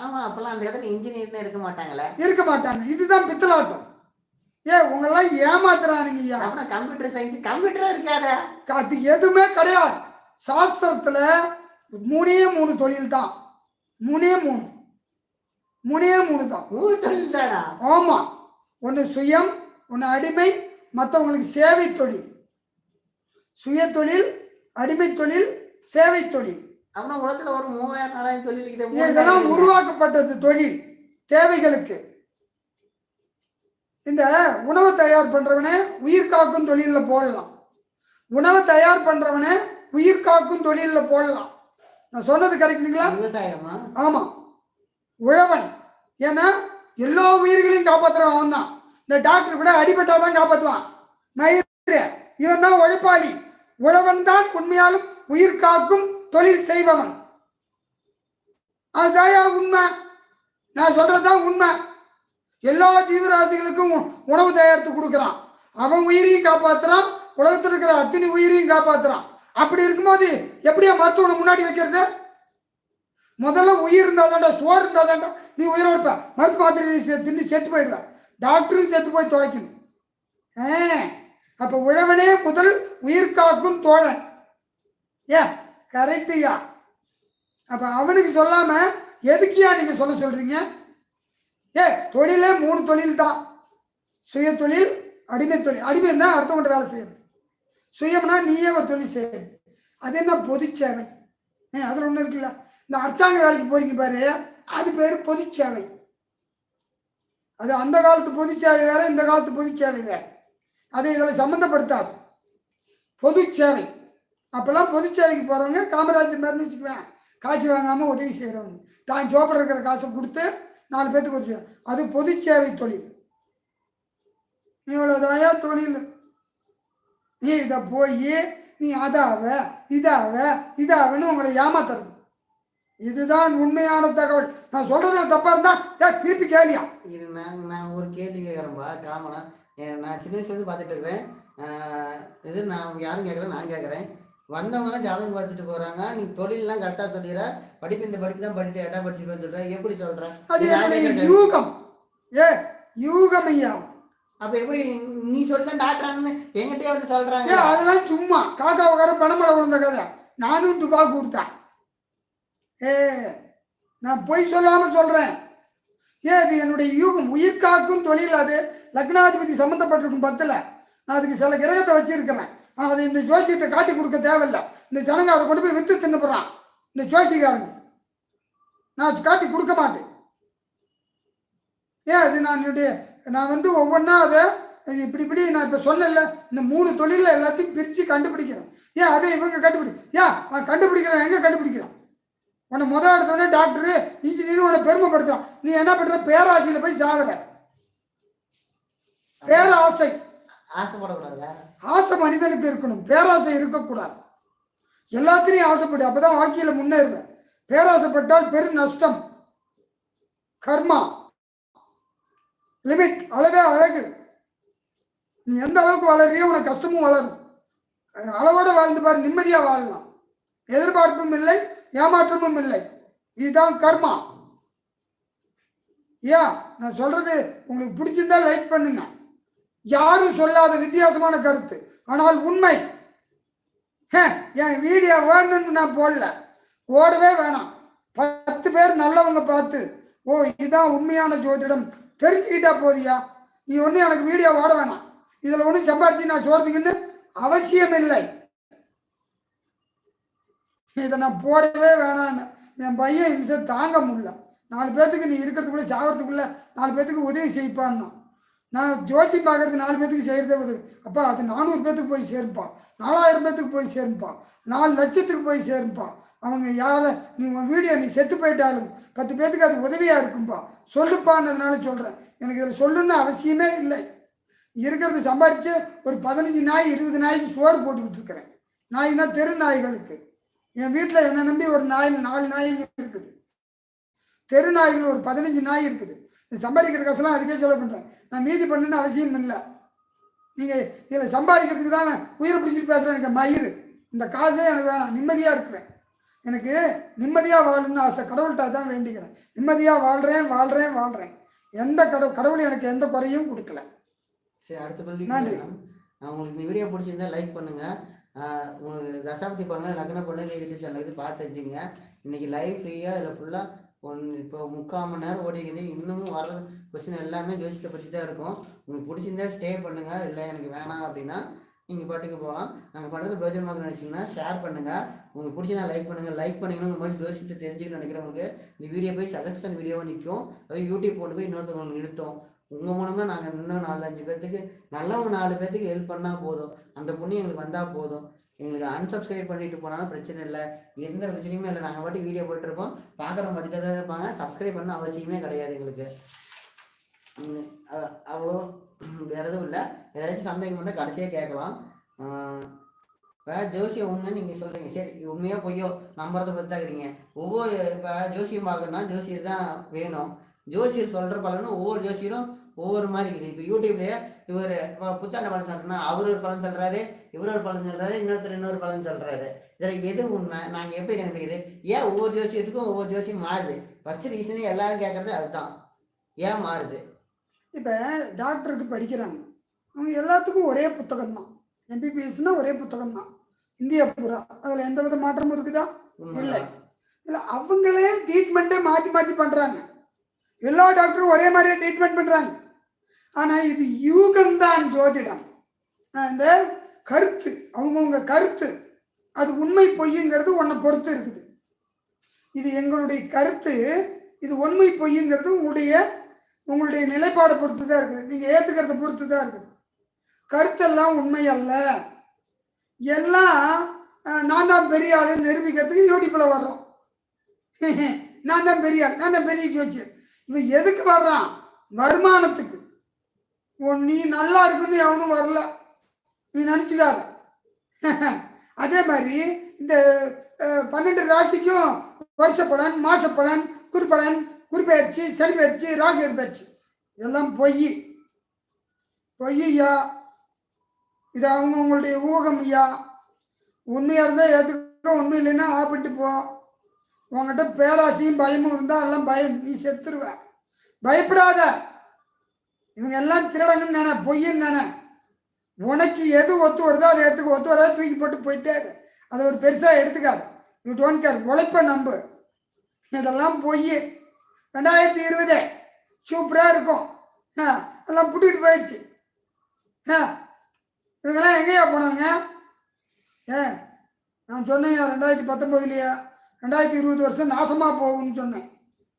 ஆமாம், அப்போல்லாம் அந்த இடத்துல இன்ஜினியர்னு இருக்க மாட்டாங்களே. இருக்க மாட்டாங்க. இதுதான் பித்தலாட்டம். உங்களெல்லாம் ஏமாத்துறானுங்கய்யா. அப்புறம் கம்ப்யூட்டர் சயின்ஸ் கம்ப்யூட்டராக இருக்காதா? அது எதுவுமே கிடையாது. சாஸ்திரத்தில் 3 தொழில் தான். 3 தான். 3 தொழில் தானா? ஆமாம். ஒன்று சுயம், ஒன்று அடிமை, மற்றவங்களுக்கு சேவை தொழில். சுய தொழில், அடிமை தொழில், சேவை தொழில். அப்புறம் உலகத்தில் ஒரு 3000-4000 தொழில் இதெல்லாம் உருவாக்கப்பட்டது தொழில் தேவைகளுக்கு. இந்த உணவை தயார் பண்ணுறவனே உயிர் காக்கும் தொழிலில் போடலாம். உணவை தயார் பண்ணுறவனே உயிர் காக்கும் தொழிலில் போடலாம். நான் சொன்னது கரெக்டுங்களா? விவசாயமா? ஆமாம். உழவன், ஏன்னா எல்லா உயிர்களையும் காப்பாற்றுறவன் அவன் தான். இந்த டாக்டர் கூட அடிபட்டால் தான் காப்பாற்றுவான். இவன் தான் உழைப்பாளி. உழவன் தான் உண்மையாலும் உயிர் காக்கும் தொழில் செய்பவன். அதுதான் உண்மை. நான் சொல்றதுதான் உண்மை. எல்லா ஜீவராசிகளுக்கும் உணவு தயாரித்து கொடுக்குறான். அவன் உயிரையும் காப்பாற்றுறான், உலகத்தில் இருக்கிற அத்தனை உயிரையும் காப்பாற்றுறான். அப்படி இருக்கும்போது எப்படியா மருத்துவனை முன்னாடி வைக்கிறது? முதல்ல உயிர் இருந்தால் தாண்டா, சோறு இருந்தால் தாண்டா நீ உயிரை வைப்ப. மருந்து மாத்திரை தின்னு செத்து போயிடுவ. டாக்டரும் செத்து போய் தொலைக்கணும். அப்போ உழவனே முதல் உயிர் காக்கும் தோழன். கரெக்டுயா. அப்போ அவனுக்கு சொல்லாமல் எதுக்கியா நீங்கள் சொல்கிறீங்க? தொழிலே 3 தொழில் தான். சுய தொழில், அடிமை தொழில். அடிமைன்னா அடுத்தவங்க வேலை செய்யறது. சுயம்னா நீயே ஒரு தொழில் செய்யறது. அது என்ன? பொது சேவை. அதில் ஒன்று இருக்குல்ல, இந்த அரசாங்க வேலைக்கு போறீங்க பாரு, அது பேர் பொது சேவை. அது அந்த காலத்து பொது சேவை வேற, இந்த காலத்து பொது சேவை வேற. அதை இதில் சம்மந்தப்படுத்தாது. பொது சேவை. அப்போல்லாம் பொது சேவைக்கு போகிறவங்க காமராஜர் மாதிரின்னு வச்சுக்குவேன். காசு வாங்காமல் உதவி செய்கிறவங்க. தான் சோப்பட இருக்கிற காசை கொடுத்து 4 பேத்துக்கு வச்சு, அது பொது சேவை தொழில். இவ்வளோதாயா தொழில். நீ இதை போய் நீ இதாவன்னு உங்களை ஏமாத்துறது. இதுதான் உண்மையான தகவல். நான் சொல்றதுல தப்பா இருந்தா திருப்பி கேள்வியா? இது நான் ஒரு கேள்வி கேட்குறேன்பா. காமனா நான் சின்ன வயசுலேருந்து பார்த்துட்டு இருக்கிறேன். இது நான் யாரும் கேட்குறேன், நான் கேட்குறேன். வந்தவங்கலாம் ஜாதகம் பார்த்துட்டு போகிறாங்க. நீ தொழிலெலாம் கரெக்டாக சொல்லிடுற, படிப்பு இந்த படிப்பு தான் படிட்டு எட்டா படிச்சுட்டு வந்துடுற. எப்படி சொல்கிற? அது யூகம். யூகம் ஐயா. அப்போ எப்படி நீ சொல்லிதான் டாக்டரானு எங்கிட்டே வந்து சொல்கிறாங்க? அதெல்லாம் சும்மா காக்கா உட்கார பணமழை விழுந்த கதை. நானும் துபாக்கு கொடுத்தேன். நான் பொய் சொல்லாமல் சொல்கிறேன். அது என்னுடைய யூகம். உயிர் காக்கும் தொழில். அது லக்னாதிபதி சம்மந்தப்பட்டிருக்கும் 10ல். நான் அதுக்கு சில கிரகத்தை வச்சிருக்கிறேன். ஆனால் அதை இந்த ஜோசியத்தை காட்டி கொடுக்க தேவையில்லை. இந்த ஜனங்க அதை கொண்டு போய் விற்று தின்னுப்படுறான் இந்த ஜோசிக்காரங்க. நான் காட்டி கொடுக்க மாட்டேன். அது நான் வந்து ஒவ்வொன்றா அதை இப்படி நான் இப்போ சொன்னேன்ல, இந்த 3 தொழிலில் எல்லாத்தையும் பிரித்து கண்டுபிடிக்கிறேன். அதை இவங்க கண்டுபிடி. நான் கண்டுபிடிக்கிறேன். எங்கே கண்டுபிடிக்கிறேன்? உன்னை முதல் எடுத்தோடனே டாக்டரு இன்ஜினியர் உன்னை பெருமைப்படுத்துறான். நீ என்ன பண்ணுற? பேராசையில் போய் சாகுற. பேராசை. ஆசைப்படக்கூடாது. ஆசை மனிதனுக்கு இருக்கணும், பேராசை இருக்கக்கூடாது. எல்லாத்திலையும் ஆசைப்படு, அப்பதான் வாழ்க்கையில் முன்னேறுவேன். பேராசைப்பட்டால் பெரும் நஷ்டம். கர்மா லிமிட். அளவே அழகு. நீ எந்த அளவுக்கு வளர்றியோ உனக்கு கஷ்டமும் வளரும். அளவோட வாழ்ந்து பாரு, நிம்மதியாக வாழலாம். எதிர்பார்ப்பும் இல்லை, ஏமாற்றமும் இல்லை. இதுதான் கர்மா. நான் சொல்றது உங்களுக்கு பிடிச்சிருந்தா லைக் பண்ணுங்க. யாரும் சொல்லாத வித்தியாசமான கருத்து, ஆனால் உண்மை. என் வீடியோ வேணும்னு நான் போடல, ஓடவே வேணாம். 10 பேர் நல்லவங்க பார்த்து இதுதான் உண்மையான ஜோதிடம் தெரிஞ்சுக்கிட்டா போதியா. நீ ஒன்றும் எனக்கு வீடியோ ஓட வேணாம். இதில் ஒன்றும் சம்பாதிச்சு நான் சொல்றதுக்குன்னு அவசியம் இல்லை. இதை நான் போடவே வேணான்னு என் பையன் இம்சை தாங்க முடியல. 4 பேர்த்துக்கு நீ இருக்கிறதுக்குள்ளே சாகிறதுக்குள்ளே 4 பேர்த்துக்கு உதவி செய்ப்பான்னா. நான் ஜோசி பார்க்கறது 4 பேர்த்துக்கு செய்கிறதே உதவி. அப்பா அது 400 பேர்த்துக்கு போய் சேருப்பான், 4000 பேர்த்துக்கு போய் சேருப்பான், 4 லட்சத்துக்கு போய் சேருப்பான். அவங்க யாரை நீ உன் வீடியோ நீ செத்து போயிட்டாலும் 10 பேர்த்துக்கு அது உதவியாக இருக்கும்பா. சொல்லுப்பான்னதுனால சொல்கிறேன். எனக்கு இதில் சொல்லணுன்னு அவசியமே இல்லை. இருக்கிறது சம்பாதிச்சு ஒரு 15 நாய் 20 நாய்க்கு சோறு போட்டுக்கிட்டு இருக்கிறேன். நாய்னா தெரு நாய்களுக்கு. என் வீட்டில் என்னை நம்பி ஒரு 4 நாய்ங்க இருக்குது. தெரு நாய்கள் ஒரு 15 நாய் இருக்குது. சம்பாதிக்கிற காசுலாம் அதுக்கே சொல்ல பண்ணுறேன். நான் மீதி பண்ணுன்னு அவசியம் இல்லை. நீங்கள் இதில் சம்பாதிக்கிறதுக்கு தான் உயிரை பிடிச்சிட்டு பேசுகிறேன். எனக்கு மயிர் இந்த காசே எனக்கு வேணாம். நிம்மதியாக இருக்கிறேன். எனக்கு நிம்மதியாக வாழணும்னு ஆசை. கடவுள்கிட்ட தான் வேண்டிக்கிறேன். நிம்மதியாக வாழ்கிறேன். எந்த கடவுள் எனக்கு எந்த குறையும் கொடுக்கல. சரி, அடுத்த கேள்வி. உங்களுக்கு இந்த வீடியோ பிடிச்சிருந்தா லைக் பண்ணுங்கள். உங்களுக்கு தசாப்தி பண்ணுங்கள் லக்ன பொண்ணுங்க யூடியூப் சேனல் இது பார்த்து வச்சுங்க. இன்றைக்கி லைவ் ஃப்ரீயாக இதில் ஃபுல்லாக இப்போ 3/4 மணி நேரம் ஓடிக்குது. இன்னமும் வர கொஸ்டின் எல்லாமே ஜோசியத்தை பற்றி தான் இருக்கும். உங்களுக்கு பிடிச்சிருந்தா ஸ்டே பண்ணுங்கள். இல்லை எனக்கு வேணாம் அப்படின்னா நீங்கள் பாட்டுக்கு போகலாம். நாங்கள் பண்ணுறது பிரோஜனமாக நினச்சிங்கன்னா ஷேர் பண்ணுங்கள். உங்களுக்கு பிடிச்சிருந்தா லைக் பண்ணுங்கள். லைக் பண்ணிங்கன்னா உங்கள் மாதிரி ஜோசியத்தை தெரிஞ்சுக்கணும்னு நினைக்கிறவங்களுக்கு இந்த வீடியோ போய் சஜஷன் வீடியோவாக நிற்கும். அதாவது யூடியூப் போட்டு போய் இன்னொருத்தவங்களுக்கு நிறுத்தும். உங்கள் மூலமாக நாங்கள் இன்னும் 4-5 பேர்த்துக்கு நல்லவங்க 4 பேர்த்துக்கு ஹெல்ப் பண்ணால் போதும். அந்த புண்ணியம் எங்களுக்கு வந்தால் போதும். எங்களுக்கு அன்சப்ஸ்கிரைப் பண்ணிட்டு போனாலும் பிரச்சனை இல்லை. எந்த பிரச்சனையுமே இல்லை. நாங்கள் பாட்டு வீடியோ போட்டுருப்போம். பார்க்குறவங்க பார்த்துட்டு தான் இருப்பாங்க. சப்ஸ்கிரைப் பண்ண அவசியமே கிடையாது எங்களுக்கு. அவ்வளோ வேறு எதுவும் இல்லை. ஏதாச்சும் சந்தேகம் வந்து கடைசியாக கேட்கலாம். இப்போ ஜோசியம் ஒன்று நீங்கள் சொல்கிறீங்க. சரி, உண்மையாக பொய்யோ நம்புறதை பற்றி தாக்குறீங்க. ஒவ்வொரு இப்போ ஜோசியம் பார்க்கணுன்னா ஜோசியர் தான் வேணும். ஜோசியர் சொல்கிற பலனும் ஒவ்வொரு ஜோசியரும் ஒவ்வொரு மாதிரி இருக்குது. இப்போ யூடியூப்லேயே இவர் இப்போ புத்தாண்டு பலன் சொல்கிறேன்னா அவர் ஒரு பலன் சொல்கிறாரு, இவர் ஒரு பலன் சொல்கிறாரு, இன்னொரு பலன் சொல்கிறாரு. இதில் எது உண்மை? நாங்கள் எப்படி கண்டுபிடிக்குது? ஏன் ஒவ்வொரு ஜோசியத்துக்கும் ஒவ்வொரு ஜோசியம் மாறுது? ஃபஸ்ட்டு ரீசனே எல்லாரும் கேட்குறது அதுதான். ஏன் மாறுது? இப்போ டாக்டருக்கு படிக்கிறாங்க, அவங்க எல்லாத்துக்கும் ஒரே புத்தகம் தான். எம்பிபிஎஸ்னால் ஒரே புத்தகம் தான் இந்தியா பூரா. அதில் எந்த வித மாற்றமும் இருக்குதா? இல்லை. அவங்களே ட்ரீட்மெண்ட்டே மாற்றி பண்ணுறாங்க. எல்லா டாக்டரும் ஒரே மாதிரியே ட்ரீட்மெண்ட் பண்ணுறாங்க. ஆனால் இது யூகம்தான் ஜோதிடம். அந்த கருத்து, அவங்கவுங்க கருத்து, அது உண்மை பொய்யுங்கிறது ஒன்றை பொறுத்து இருக்குது. இது எங்களுடைய கருத்து, இது உண்மை பொய்யுங்கிறது உங்களுடைய நிலைப்பாடை பொறுத்து தான் இருக்குது. நீங்கள் ஏற்றுக்கிறத பொறுத்து தான் இருக்குது. கருத்தெல்லாம் உண்மை அல்ல. எல்லாம் நான் தான் பெரிய ஆள் நிரூபிக்கிறதுக்கு யூடியூப்பில் வர்றோம். நான் தான் பெரிய ஆள், நான் தான் பெரிய ஜோசியர். இவன் எதுக்கு வர்றான்? வருமானத்துக்கு. நீ நல்லா இருக்குன்னு எவனும் வரல, நீ நினச்சிக்காத. அதே மாதிரி இந்த 12 ராசிக்கும் வருஷ பலன், மாச பலன், குறுப்பலன், குறுப்பெயர்ச்சி, சனி பயிற்சி, ராகு பயிற்சி எல்லாம் பொய்யா. இது அவங்களுடைய ஊகம் ஐயா. உண்மையாக இருந்தால் ஏற்றுக்க, உண்மை இல்லைன்னா ஆப்பிட்டு போ. உங்ககிட்ட பேராசையும் பயமும் இருந்தால் எல்லாம் பயம், நீ செத்துருவ. பயப்படாத. இவங்க எல்லாம் திருடங்கன்னு நினை, பொய்ன்னு நினை. உனக்கு எது ஒத்து வருதோ அதை எடுத்துக்க. ஒத்து வராது தூக்கி போட்டு போயிட்டே இரு. அதை ஒரு பெருசாக எடுத்துக்காது. You don't care. உழைப்ப நம்பு. இதெல்லாம் பொய். 2020 சூப்பராக இருக்கும். எல்லாம் புட்டிகிட்டு போயிடுச்சு. இவங்கெல்லாம் எங்கேயா போனாங்க? நான் சொன்னேன் 2019 2020 வருஷம் நாசமாக போகும்னு சொன்னேன்.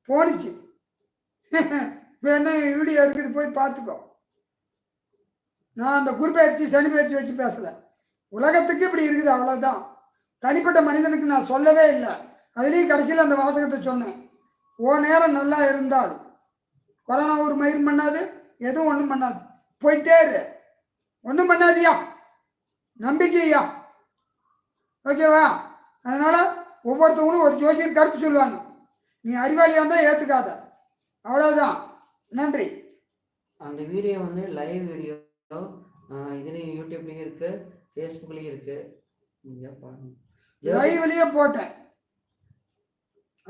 போனிச்சு. வேணா வீடியோ இருக்குது, போய் பார்த்துக்கோ. நான் அந்த குருப்பெயர்ச்சி சனி பயிற்சி வச்சு பேசலை. உலகத்துக்கு இப்படி இருக்குது, அவ்வளோதான். தனிப்பட்ட மனிதனுக்கு நான் சொல்லவே இல்லை. அதுலேயும் கடைசியில் அந்த வாசகத்தை சொன்னேன். நேரம் நல்லா இருந்தால் கொரோனா ஒரு மயிர் பண்ணாது, எதுவும் ஒன்றும் பண்ணாது. போயிட்டே இரு, ஒன்றும் பண்ணாதியா, நம்பிக்கையா. ஓகேவா? அதனால் ஒவ்வொருத்தவங்களும் ஒரு ஜோசியர் கருத்து சொல்லுவாங்க. நீ அறிவாளியாக இருந்தால் ஏற்றுக்காத, அவ்வளோதான். நன்றி. அந்த வீடியோ வந்து லைவ் வீடியோ இதுலேயும் யூடியூப்லேயும் இருக்குது, ஃபேஸ்புக்லேயும் இருக்குது. லைவ்லேயே போட்டேன்.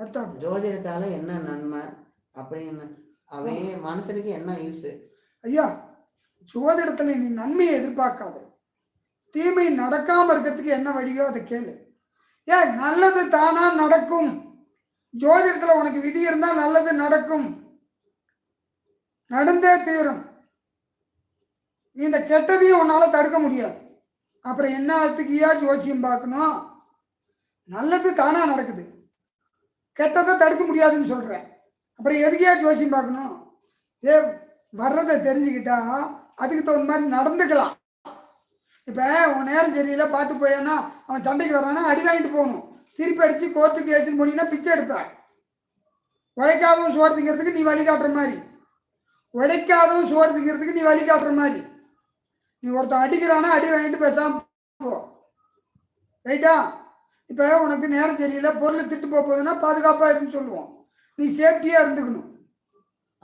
அர்த்தம் ஜோதிடத்தால் என்ன நன்மை அப்படின்னு அவன் மனுஷனுக்கு என்ன யூஸு? ஐயா, ஜோதிடத்தில் நீ நன்மையை எதிர்பார்க்காத. தீமை நடக்காமல் இருக்கிறதுக்கு என்ன வழியோ அதை கேளு. நல்லது தானா நடக்கும். ஜோதிடத்தில் உனக்கு விதி இருந்தால் நல்லது நடக்கும், நடந்தே தீரும். இந்த கெட்டதையும் உன்னால் தடுக்க முடியாது. அப்புறம் என்ன அதுக்குயா ஜோசியம் பார்க்கணும்? நல்லது தானா நடக்குது, கெட்டதை தடுக்க முடியாதுன்னு சொல்கிறேன். அப்புறம் எதுக்கையா ஜோசியம் பார்க்கணும்? வர்றதை தெரிஞ்சுக்கிட்டா அதுக்கு தகுந்த மாதிரி நடந்துக்கலாம். இப்போ உன் நேரம் சரியில்லை பார்த்து போயேன்னா அவன் சண்டைக்கு வரானா அடி வாங்கிட்டு போகணும். திருப்பி அடித்து கோர்த்துக்கு ஏசுன்னு போனீங்கன்னா பிச்சை எடுப்பேன். உழைக்காதவன் சோறு திங்கிறதுக்கு நீ வழிகாட்டுற மாதிரி, உழைக்காதவன் சோறு திங்கிறதுக்கு நீ வழிகாட்டுற மாதிரி. நீ ஒருத்தன் அடிக்கிறானா அடி வாங்கிட்டு பேசாமல் போ. ரைட்டா? இப்போ உனக்கு நேரம் சரியில்லை, பொருளை திட்டு போகுதுன்னா பாதுகாப்பாக இருக்குன்னு சொல்லுவோம். நீ சேஃப்டியாக இருந்துக்கணும்.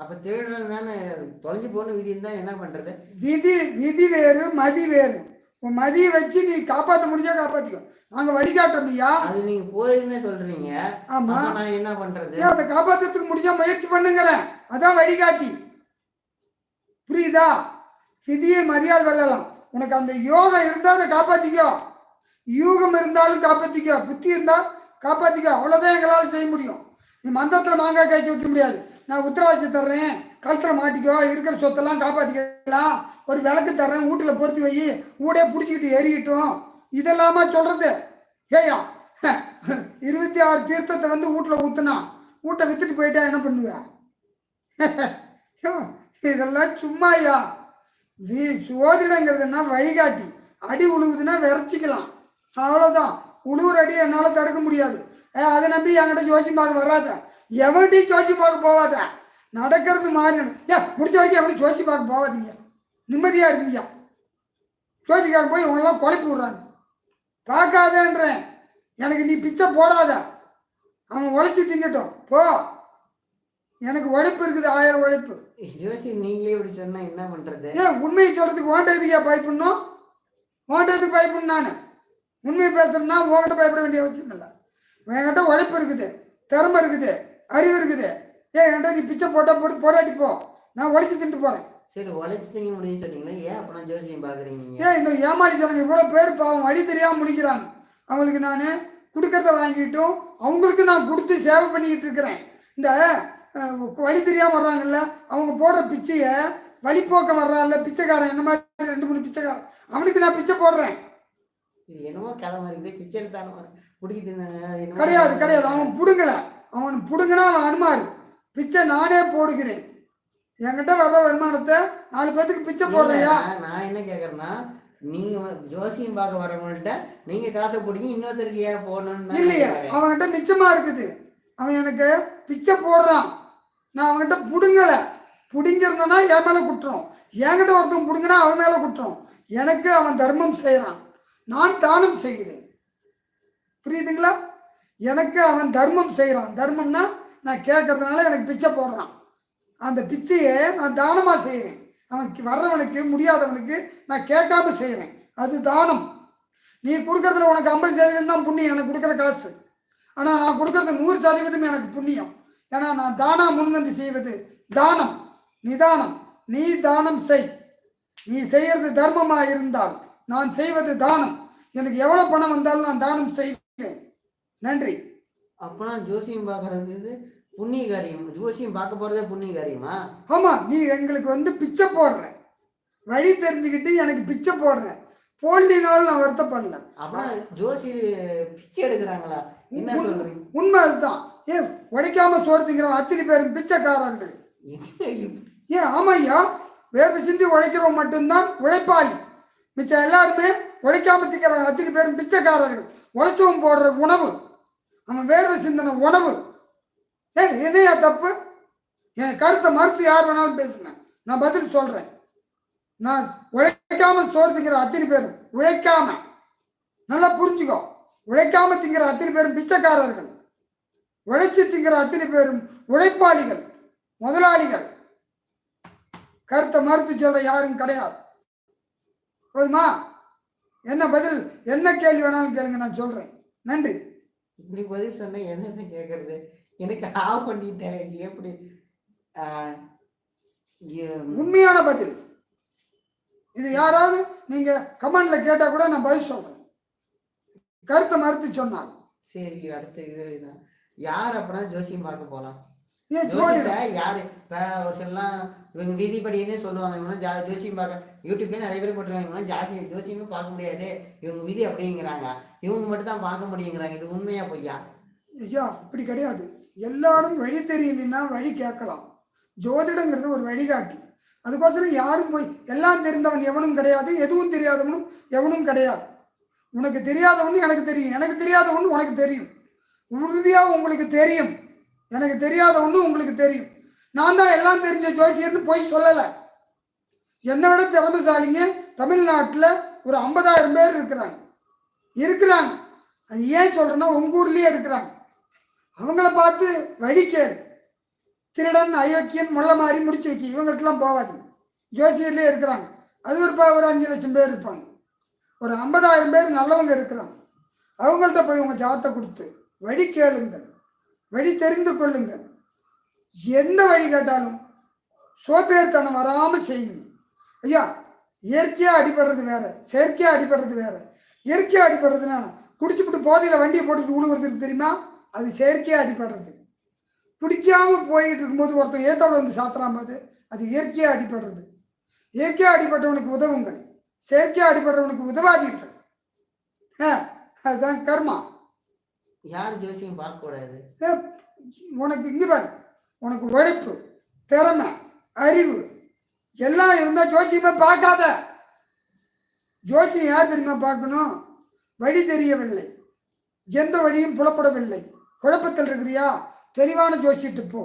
அப்போ திருடுறது தானே தொலைஞ்சு போன விதி இருந்தால் என்ன பண்ணுறது? விதி விதி வேறு மதி வேறு. உன் மதியை வச்சு நீ காப்பாற்ற முடிஞ்சா காப்பாற்றிக்கோ. நாங்கள் வழிகாட்டுறோம் ஐயா. அது நீங்கள் போயிருந்தே சொல்கிறீங்க. ஆமாம், நான் என்ன பண்ணுறது? ஏன் அதை காப்பாற்றுறதுக்கு முடிஞ்சா முயற்சி பண்ணுங்கிறேன். அதான் வழிகாட்டி. புரியுதா? விதியை மதியால் வெல்லலாம். உனக்கு அந்த யோகம் இருந்தால் அதை காப்பாற்றிக்கோ, யூகம் இருந்தாலும் காப்பாற்றிக்கோ, புத்தி இருந்தால் காப்பாற்றிக்கோ. அவ்வளோதான் எங்களால் செய்ய முடியும். நீ மந்தத்தில் மாங்காய் காய்ச்சி வைக்க முடியாது. நான் உத்தரவாதம் தர்றேன், கழுத்தில் மாட்டிக்கோ, இருக்கிற சொத்தெல்லாம் காப்பாற்றிக்கலாம், ஒரு விளக்கு தர்றேன், வீட்டில் பொருத்தி வை, ஊடே பிடிச்சிக்கிட்டு எரியட்டும், இதெல்லாமா சொல்கிறது? ஏயா 26 தீர்த்தத்தை வந்து வீட்டில் ஊற்றுனா வீட்டை விற்றுட்டு போயிட்டா என்ன பண்ணுவேன்? இதெல்லாம் சும்மாயா. சோதிடங்கிறதுனா வழிகாட்டி. அடி உழுவுதுன்னா விரைச்சிக்கலாம், அவ்வளோதான். உழுவுற அடி என்னால் தடுக்க முடியாது. அதை நம்பி என்கிட்ட ஜோசி பார்க்க வராத, எவன்கிட்டையும் ஜோசி பார்க்க போவாத. நடக்கிறது மாறிடும். முடிச்ச வரைக்கும் எப்படி ஜோசி பார்க்க போவாதீங்க, நிம்மதியாக இருப்பீங்க. ஜோசிக்காரன் போய் உங்களெல்லாம் குழப்பி விட்றாங்க. பார்க்காதேன்றேன். எனக்கு நீ பிச்சை போடாத, அவன் உழைச்சி திங்கட்டும் போ. எனக்கு உழைப்பு இருக்குது, 1000 உழைப்பு. ஜோசி நீங்களே இப்படி சொன்னால் என்ன பண்ணுறது? உண்மையை சொல்கிறதுக்கு ஓண்டதுக்கே பயப்படணும்? ஓண்டதுக்கு பயப்படணும். நான் உண்மையை பேசுறேன்னா உங்ககிட்ட பயப்பட வேண்டிய அவசியம் இல்லை. என்கிட்ட உழைப்பு இருக்குது, திறமை இருக்குது, அறிவு இருக்குது. என்கிட்ட நீ பிச்சை போடாட்டி போ, நான் உழைச்சி தின்ட்டு போகிறேன். சரி, உழைச்சி திங்க முடியும்னு சொன்னீங்களா, ஏன் அப்போ நான் ஜோசியம் பார்க்குறீங்க? இந்த ஏமாளி ஜனங்க இவ்வளோ பேர் பாவம் வழி தெரியாமல் முடிக்கிறாங்க. அவங்களுக்கு நான் கொடுக்கறத வாங்கிட்டும் அவங்களுக்கு நான் கொடுத்து சேவை பண்ணிக்கிட்டு இருக்கிறேன். இந்த வழி தெரியாமல் வர்றாங்கல்ல, அவங்க போடுற பிச்சையை வழிபோக்க வர்றான்ல பிச்சைக்காரன், என்ன மாதிரி 2-3 பிச்சைக்காரன், அவனுக்கு நான் பிச்சை போடுறேன். இது என்னமோ கிளம்ப இருக்குது, பிச்சை எடுத்தாலும் பிடிக்குது கிடையாது கிடையாது. அவன் பிடுங்கலை, அவன் பிடுங்கினா அவன் அனுமாரு. பிச்சை நானே போடுகிறேன். என்கிட்ட வர்ற வருமானத்தை 4 பேத்துக்கு பிச்சை போடுறையா? நான் என்ன கேட்குறேன்னா, நீங்கள் ஜோசியம் பார்க்க வரவங்கள்ட்ட நீங்கள் காசை பிடிங்க, இன்னொருத்தருக்கு ஏன் போடணும்னு இல்லையா? அவன்கிட்ட மிச்சமாக இருக்குது, அவன் எனக்கு பிச்சை போடுறான், நான் அவன்கிட்ட பிடுங்கலை. பிடிங்கிருந்தனா என் மேலே குற்றம், என்கிட்ட ஒருத்தன் பிடுங்கினா அவன் மேலே குற்றம். எனக்கு அவன் தர்மம் செய்கிறான், நான் தானம் செய்கிறேன். புரியுதுங்களா? எனக்கு அவன் தர்மம் செய்கிறான். தர்மம்னா நான் கேட்கறதுனால எனக்கு பிச்சை போடுறான். அந்த பிச்சையை நான் தானமாக செய்கிறேன். அவனுக்கு வர்றவனுக்கு முடியாதவனுக்கு நான் கேட்காம செய்கிறேன், அது தானம். நீ கொடுக்குறதுல உனக்கு 50% தான் புண்ணியம், எனக்கு கொடுக்குற காசு. ஆனால் நான் கொடுக்குறது 100% எனக்கு புண்ணியம். ஏன்னா நான் தானாக முன்வந்து செய்வது தானம், நிதானம். நீ தானம் செய், நீ செய்கிறது தர்மமாக இருந்தால் நான் செய்வது தானம். எனக்கு எவ்வளோ பணம் வந்தாலும் நான் தானம் செய்வேன். நன்றி. அப்போனா ஜோசியம் பார்க்குறது புண்ணிய காரியம், ஜோசியம் பார்க்க போகிறதே புண்ணிய காரியமா? ஆமாம், நீ எங்களுக்கு வந்து பிச்சை போடுற, வழி தெரிஞ்சுக்கிட்டு எனக்கு பிச்சை போடுற, போலினாலும் நான் வருத்தப்படல. அப்புறம் ஜோசி பிச்சை எடுக்கிறாங்களா? என்ன சொல்கிறீங்க? உண்மை அதுதான். உடைக்காம சோறு திங்கிறவன் அத்தனை பேரும் பிச்சைக்காரர்கள். ஆமாய்யா, வேர்வை சிந்தி உழைக்கிறவன் மட்டும்தான் உழைப்பாளி. மிச்சம் எல்லாருமே உழைக்காம திங்கிறவன் அத்தனை பேரும் பிச்சைக்காரர்கள். உழைச்சவன் போடுற உணவு, அவன் வேர்வை சிந்தின உணவு. என்னையா தப்பு? என் கருத்தை மறுத்து யார் வேணாலும் பேசுங்க, நான் பதில் சொல்கிறேன். நான் உழைக்காம சோறு திங்கிற அத்தனை பேரும் உழைக்காம, நல்லா புரிஞ்சுக்கோ, உழைக்காம திங்கிற அத்தனை பேரும் பிச்சைக்காரர்கள், உழைச்சி திங்கிற அத்தனை பேரும் உழைப்பாளிகள், முதலாளிகள். கருத்தை மறுத்து சொல்ற யாரும் கிடையாது. போதுமா? என்ன பதில், என்ன கேள்வி வேணாலும் கேளுங்க, நான் சொல்கிறேன். நன்றி. இப்படி பதில் சொன்னேன், என்னத்தை கேட்கறது? எனக்கு ஆஃப் பண்ணிட்டேன். எப்படி உண்மையான பதில் இது? யாராவது நீங்கள் கமெண்டில் கேட்டால் கூட நான் பதில் சொல்கிறேன், கருத்தை மறுத்து சொன்னாங்க. சரி, அடுத்த இது யார் அப்புறம் ஜோசியம் பார்க்க போகலாம்? யார் இப்போ ஒரு சிலலாம் இவங்க விதிப்படினே சொல்லுவாங்க, இவங்க ஜோசியம் பார்க்க யூடியூப்லேயே நிறைய பேர் போட்டுருக்காங்க, இவங்க ஜோசியமே பார்க்க முடியாது, இவங்க விதி அப்படிங்கிறாங்க, இவங்க மட்டும் தான் பார்க்க முடியுங்கிறாங்க. இது உண்மையா பொய்யா? ஐயா, இப்படி கிடையாது. எல்லாரும் வழி தெரியலன்னா வழி கேட்கலாம். ஜோதிடங்கிறது ஒரு வழிகாட்டி. அதுக்கோசரம் யாரும் போய் எல்லாம் தெரிந்தவன் எவனும் கிடையாது, எதுவும் தெரியாதவனும் எவனும் கிடையாது. உனக்கு தெரியாதவனு எனக்கு தெரியும், எனக்கு தெரியாதவனு உனக்கு தெரியும், உறுதியாக உங்களுக்கு தெரியும். எனக்கு தெரியாத ஒன்று உங்களுக்கு தெரியும். நான் தான் எல்லாம் தெரிஞ்ச ஜோசியர்னு போய் சொல்லலை. என்னை விட திறமைசாலிங்க தமிழ்நாட்டில் ஒரு 50,000 பேர் இருக்கிறாங்க. அது ஏன் சொல்கிறேன்னா, உங்கள் ஊர்லேயே இருக்கிறாங்க. அவங்கள பார்த்து வழி கேளு, திருடன், அயோக்கியன், முள்ள மாதிரி முடிச்சு வைக்க இவங்கள்ட்டலாம் போகாது. ஜோசியர்லேயே இருக்கிறாங்க. அது ஒரு 5 லட்சம் பேர் இருப்பாங்க. ஒரு 50,000 பேர் நல்லவங்க இருக்கிறாங்க. அவங்கள்ட்ட போய் உங்கள் ஜாதத்தை கொடுத்து வழி கேளுங்கள், வழி தெரிந்து கொள்ளுங்கள். எந்த வழி கேட்டாலும் சோம்பேறித்தனம் வராமல் செய்யுங்க. ஐயா, இயற்கையாக அடிபடுறது வேற, செயற்கையாக அடிபடுறது வேற. இயற்கையாக அடிபடுறதுன்னா குடிச்சுப்பிட்டு போதையில் வண்டியை போட்டுட்டு விழுவுறதுக்கு தெரியுமா? அது செயற்கையாக அடிபடுறது. பிடிக்காமல் போயிட்டு இருக்கும்போது ஒருத்தன் ஏத்தோட வந்து சாத்துறான் போது அது இயற்கையாக அடிபடுறது. இயற்கையாக அடிபட்டவனுக்கு உதவுங்கள், செயற்கையாக அடிபடுறவனுக்கு உதவாதீர்கள். அதுதான் கர்மா. யார் ஜோசியம் பார்க்கக்கூடாது? உனக்கு இங்கே பாரு, உனக்கு உழைப்பு, திறமை, அறிவு எல்லாம் இருந்தால் ஜோசியமே பார்க்காத. ஜோசியம் யார் தெரியுமா பார்க்கணும்? வழி தெரியவில்லை, எந்த வழியும் புலப்படவில்லை, குழப்பத்தில் இருக்கிறியா? தெளிவான ஜோசியத்தை போ.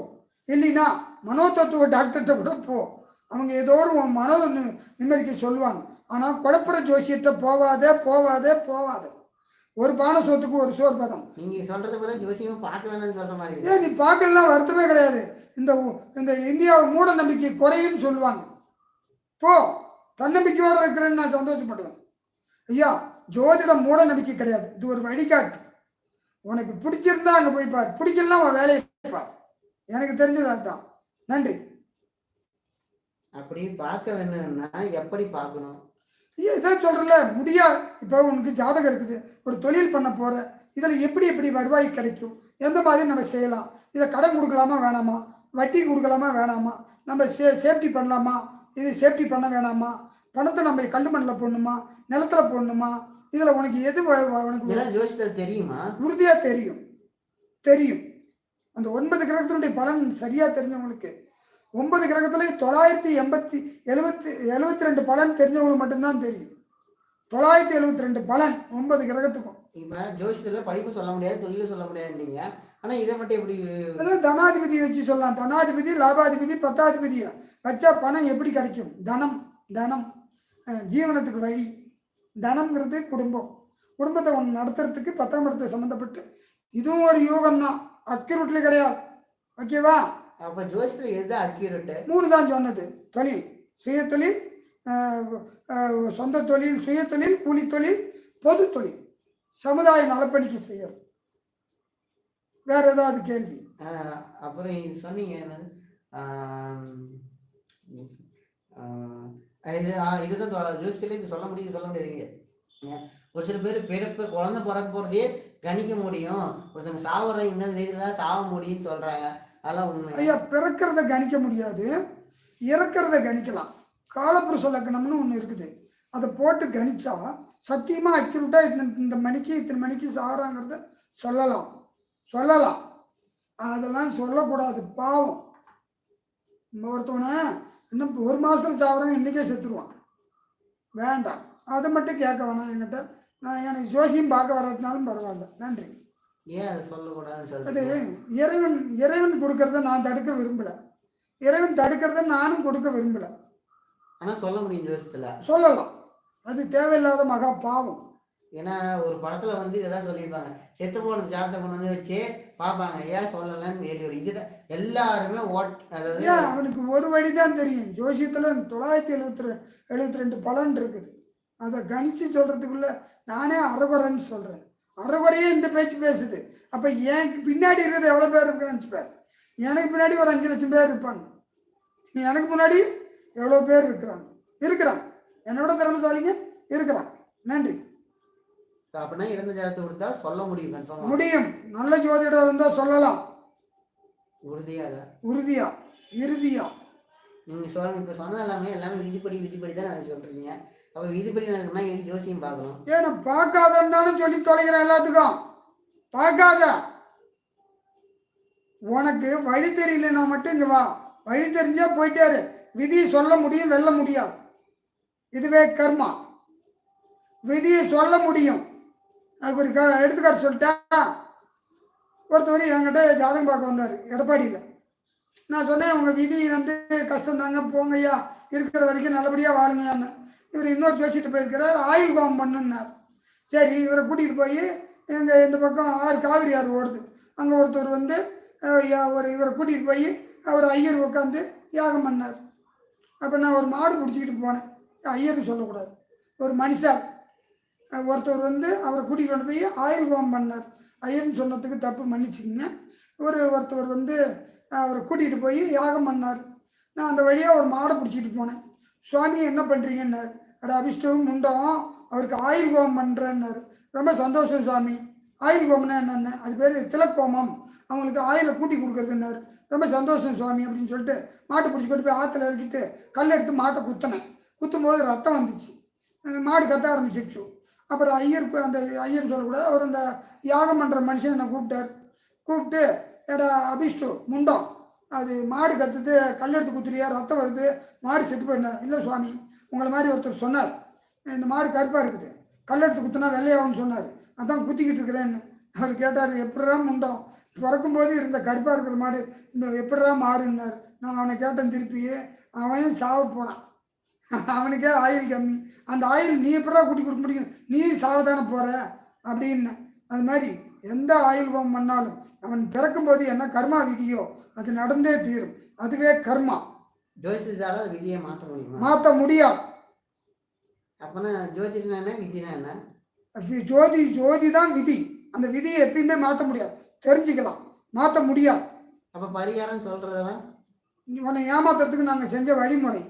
இல்லைன்னா மனோதத்துவ டாக்டர்கிட்ட கூட போ. அவங்க ஏதோ ஒரு மனோ நிம்மதிக்கு சொல்லுவாங்க. ஆனால் குழப்புற ஜோசியத்தை போவாதே போவாதே போவாதே. ஒரு பானை சோத்துக்கு ஒரு சோறு பதம். நீங்கள் சொல்கிறது போல ஜோசியம் பார்க்க வேணும்னு சொல்கிற மாதிரி. ஏன் நீ பார்க்கலாம் வருத்தமே கிடையாது. இந்த இந்தியாவை மூட நம்பிக்கை குறையுன்னு சொல்லுவாங்க. போ, தன்னம்பிக்கையோடு இருக்கிறேன்னு நான் சந்தோஷப்படுவேன். ஐயா, ஜோதிடம் மூட நம்பிக்கை கிடையாது, இது ஒரு வழிகாட்டு. உனக்கு பிடிச்சிருந்தா அங்கே போய் பார், பிடிக்கலாம் உன் வேலையை பார். எனக்கு தெரிஞ்சது அதுதான். நன்றி. அப்படி பார்க்க வேணும்னா எப்படி பார்க்கணும்? ஐயா, இதான் சொல்கிறல முடியா. இப்போ உனக்கு ஜாதகம் இருக்குது, ஒரு தொழில் பண்ண போகிற, இதில் எப்படி வருவாய் கிடைக்கும், எந்த மாதிரி நம்ம செய்யலாம், இதை கடன் கொடுக்கலாமா வேணாமா, வட்டி கொடுக்கலாமா வேணாமா, நம்ம சேஃப்டி பண்ணலாமா, இது சேஃப்டி பண்ண வேணாமா, பணத்தை நம்ம கல் மண்ணில் போடணுமா, நிலத்தில் போடணுமா, இதில் உனக்கு எது உனக்கு ஜோசியத்தில் தெரியுமா? உறுதியாக தெரியும். அந்த 9 கிரகத்தினுடைய பலன் சரியாக தெரிஞ்சவங்களுக்கு, 9 கிரகத்தில் 972 பலன் தெரிஞ்சவங்களுக்கு மட்டும்தான் தெரியும். 972 பலன் 9 கிரகத்துக்கும். இப்போ ஜோசியத்தில் படிப்பு சொல்ல முடியாது, தொழில் சொல்ல முடியாதுன்றீங்க. ஆனால் இதை மட்டும் எப்படி? அதான் தனாதிபதியை வச்சு சொல்லலாம். தனாதிபதி, லாபாதிபதி, 10ஆதிபதியை வச்சா பணம் எப்படி கிடைக்கும்? தனம் ஜீவனத்துக்கு வழி. தனம்ங்கிறது குடும்பத்தை ஒன்று நடத்துறதுக்கு 10ஆம் இடத்தை சம்மந்தப்பட்டு இதுவும் ஒரு யோகம்தான், அக்யூரேட்ல கிடையாது. ஓகேவா? அப்போ ஜோசியத்தில் எதுதான் அக்யூரேட்டு? 3 தான் சொன்னது. தொழில், சுயதொழில், சொந்த தொழில், சுயதொழில், கூலி தொழில், பொது தொழில், சமுதாய நலப்பணிக்கு செய்யறது. வேற ஏதாவது கேள்வி? அப்புறம் இது சொன்னீங்க இதுதான் ஜோசியத்தில் இது சொல்ல முடியாதுங்க. ஒரு சில பேர் பிறப்பு குழந்தை பிறக்க போகிறதே கணிக்க முடியும், ஒருத்தங்க சாவற இந்த ரீதியில் சாவ முடியும்னு சொல்கிறாங்க. அதெல்லாம் உண்மை ஐயா. பிறக்கிறத கணிக்க முடியாது, இறக்கிறத கணிக்கலாம். காலப்புருஷ லக்னம்னு ஒன்று இருக்குது, அதை போட்டு கணிச்சா சத்தியமாக அக்யூரேட்டாக இந்த மணிக்கு இத்தனை மணிக்கு சாகிறாங்கிறத சொல்லலாம். அதெல்லாம் சொல்லக்கூடாது, பாவம். ஒருத்தவனை இன்னும் 1 மாதத்தில் சாப்பிட்றவங்க இன்றைக்கே செத்துருவான். வேண்டாம், அதை மட்டும் கேட்க வேணாம் என்கிட்ட. நான் எனக்கு ஜோசியம் பார்க்க வராட்டினாலும் பரவாயில்ல. நன்றி. ஏன் அதை சொல்லக்கூடாதுன்னு அது இறைவன் கொடுக்கறத நான் தடுக்க விரும்பலை, இறைவன் தடுக்கிறத நானும் கொடுக்க விரும்பலை. ஆனால் சொல்ல முடியும் ஜோசியத்தில் சொல்லலாம். அது தேவையில்லாத மகா பாவம். ஏன்னா ஒரு படத்தில் வந்து இதெல்லாம் சொல்லியிருப்பாங்க, செத்து போன ஜாதகத்தை கொண்டு வந்து வச்சு பார்ப்பாங்க, ஏன் சொல்லலைன்னு ஒரு இதுதான் எல்லாருமே அதாவது அவனுக்கு ஒரு வழி தான் தெரியும். ஜோசியத்தில் 972 பலன் இருக்குது. அதை கணிச்சு சொல்கிறதுக்குள்ள நானே அறகுறைன்னு சொல்கிறேன். அறகுறையே இந்த பேச்சு பேசுது. அப்போ எனக்கு பின்னாடி இருக்கிறது எவ்வளோ பேர் இருக்குன்னு நினச்சிப்பார். எனக்கு பின்னாடி ஒரு 5 லட்சம் பேர் இருப்பாங்க. எனக்கு முன்னாடி எவ்வளோ பேர் இருக்கிறாங்க. என்னோட திறமைசாலிங்க இருக்கிறாங்க. நன்றி. அப்படின்னா இறந்த ஜாதகத்தை கொடுத்தா சொல்ல முடியும். நல்ல ஜோதிடம் இருந்தால் சொல்லலாம். உறுதியா இறுதியா நீங்கள் சொல்லுங்க. இப்போ சொன்ன எல்லாமே விதிப்படி தான் எனக்கு சொல்கிறீங்க. அப்போ விதிப்படி நான் ஜோசியம் பார்க்கணும். ஏன்னா பார்க்காதன்னு சொல்லி தொலைகிறேன் எல்லாத்துக்கும். பார்க்காத, உனக்கு வழி தெரியலன்னா மட்டும் இங்கே வா. வழி தெரிஞ்சா போயிட்டாரு. விதியை சொல்ல முடியும், வெல்ல முடியாது. இதுவே கர்மா. விதியை சொல்ல முடியும். அதுக்கு ஒரு எடுத்துக்காட்டு சொல்லிட்டா, ஒருத்தவர் என்கிட்ட ஜாதகம் பார்க்க வந்தார் எடப்பாடியில். நான் சொன்னேன், உங்கள் விதி வந்து கஷ்டம் தாங்க, போங்கய்யா, இருக்கிற வரைக்கும் நல்லபடியாக வாழுங்கயான்னு. இவர் இன்னொரு ஜோசிட்டு போயிருக்கிறார், ஆயுள் கோபம் பண்ணுன்னார். சரி, இவரை கூட்டிகிட்டு போய் இந்த பக்கம் காவிரி ஆறு ஓடுது, அங்கே ஒருத்தர் வந்து இவரை கூட்டிகிட்டு போய் அவர் ஐயர் உட்காந்து யாகம் பண்ணார். அப்போ நான் ஒரு மாடு பிடிச்சிக்கிட்டு போனேன். ஐயர்னு சொல்லக்கூடாது, ஒரு மனுஷார் ஒருத்தர் வந்து அவரை கூட்டிகிட்டு கொண்டு போய் ஆயுள் ஹோமம் பண்ணார். ஐயர்னு சொன்னதுக்கு தப்பு, மன்னிச்சுக்கோங்க. ஒருத்தவர் வந்து அவரை கூட்டிகிட்டு போய் யாகம் பண்ணார். நான் அந்த வழியாக ஒரு மாடை பிடிச்சிட்டு போனேன். சுவாமி என்ன பண்ணுறீங்கன்னார். அபிஷ்டவும் முண்டம் அவருக்கு ஆயுள் ஹோமம் பண்ணுறேன்னாரு. ரொம்ப சந்தோஷம் சுவாமி. ஆயுள் ஹோமம்னா என்னென்ன, அது பேர் திலக்கோமம், அவங்களுக்கு ஆயிலை கூட்டி கொடுக்குறதுன்னாரு. ரொம்ப சந்தோஷம் சுவாமி அப்படின்னு சொல்லிட்டு மாட்டை பிடிச்சி கொண்டு போய் ஆற்றுல இறக்கிட்டு கல் எடுத்து மாட்டை குத்தினேன். குத்தும்போது ரத்தம் வந்துச்சு, மாடு கத்த ஆரம்பிச்சிருச்சு. அப்புறம் அந்த ஐயர் சொல்லக்கூடாது, அவர் அந்த யாகம் பண்ணுற மனுஷன் என்னை கூப்பிட்டு ஏடா அபிஷ்டு முண்டம், அது மாடு கற்றுட்டு கல் எடுத்து குத்துறியா, ரத்தம் வருது, மாடு செத்து போயிருந்தார். இல்லை சுவாமி, உங்களை மாதிரி ஒருத்தர் சொன்னார், இந்த மாடு கருப்பாக இருக்குது, கல் எடுத்து குத்துனா வெள்ளையாகும்னு சொன்னார், அதான் குத்திக்கிட்டு இருக்கிறேன்னு. அவர் கேட்டார், எப்படிடா முண்டம், பிறக்கும்போது இருந்த கருப்பாக இருக்கிற மாடு இந்த எப்படிடா மாறுன்னார். நான் அவனை கேட்டேன் திருப்பி, அவன் சாவ போகிறான், அவனுக்கே ஆயில் கம்மி, அந்த ஆயில் நீ எப்படா கூட்டி கொடுக்க முடியும், நீ சாவதானே போகிற அப்படின்னு. அது மாதிரி எந்த ஆயில் ஹோமம் பண்ணாலும் அவன் பிறக்கும்போது என்ன கர்மா விதியோ அது நடந்தே தீரும், அதுவே கர்மா. ஜோதிஷால விதியை மாற்ற முடியுமா? மாற்ற முடியாது. அப்போனா ஜோதிஷனா என்ன, விதினா என்ன? ஜோதி தான் விதி. அந்த விதியை எப்பயுமே மாற்ற முடியாது, தெரிஞ்சுக்கலாம், மாற்ற முடியாது. அப்போ பரிகாரம் சொல்கிறதெல்லாம் உன்னை ஏமாத்துறதுக்கு நாங்கள் செஞ்ச வழிமுறை,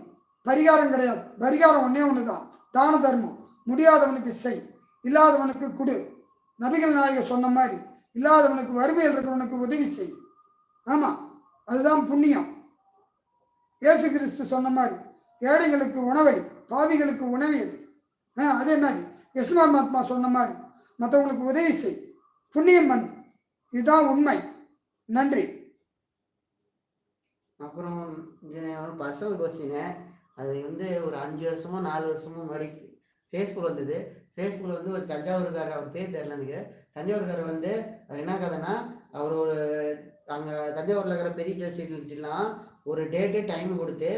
பரிகாரம் கிடையாது. பரிகாரம் ஒன்றே ஒன்று தான், தான தர்மம். முடியாதவனுக்கு செய், இல்லாதவனுக்கு கொடு. நபிகள் நாயகர் சொன்ன மாதிரி இல்லாதவனுக்கு வறுமையில் இருக்கிறவனுக்கு உதவி செய். ஆமாம், அதுதான் புண்ணியம். இயேசு கிறிஸ்து சொன்ன மாதிரி ஏழைகளுக்கு உணவளி, பாவிகளுக்கு உணவியது. அதே மாதிரி கிருஷ்ண பரமாத்மா சொன்ன மாதிரி மற்றவங்களுக்கு உதவி செய், புண்ணியம் பண்ணு. இதுதான் உண்மை. நன்றி. அப்புறம் ஒரு பர்சனல் கொஸ்டின், அது வந்து ஒரு 5 வருஷமோ 4 வருஷமோ முன்னாடி ஃபேஸ்புக் வந்தது. ஃபேஸ்புக்கில் வந்து ஒரு தஞ்சாவூர்காரர், அவர் பேர் தெரியல எனக்கு, தஞ்சாவூர்காரர் வந்து அவர் என்ன கதைன்னா, அவர் ஒரு அங்கே தஞ்சாவூரில் இருக்கிற பெரிய ஜோசியர்கிட்டலாம் ஒரு டேட்டு டைம் கொடுத்து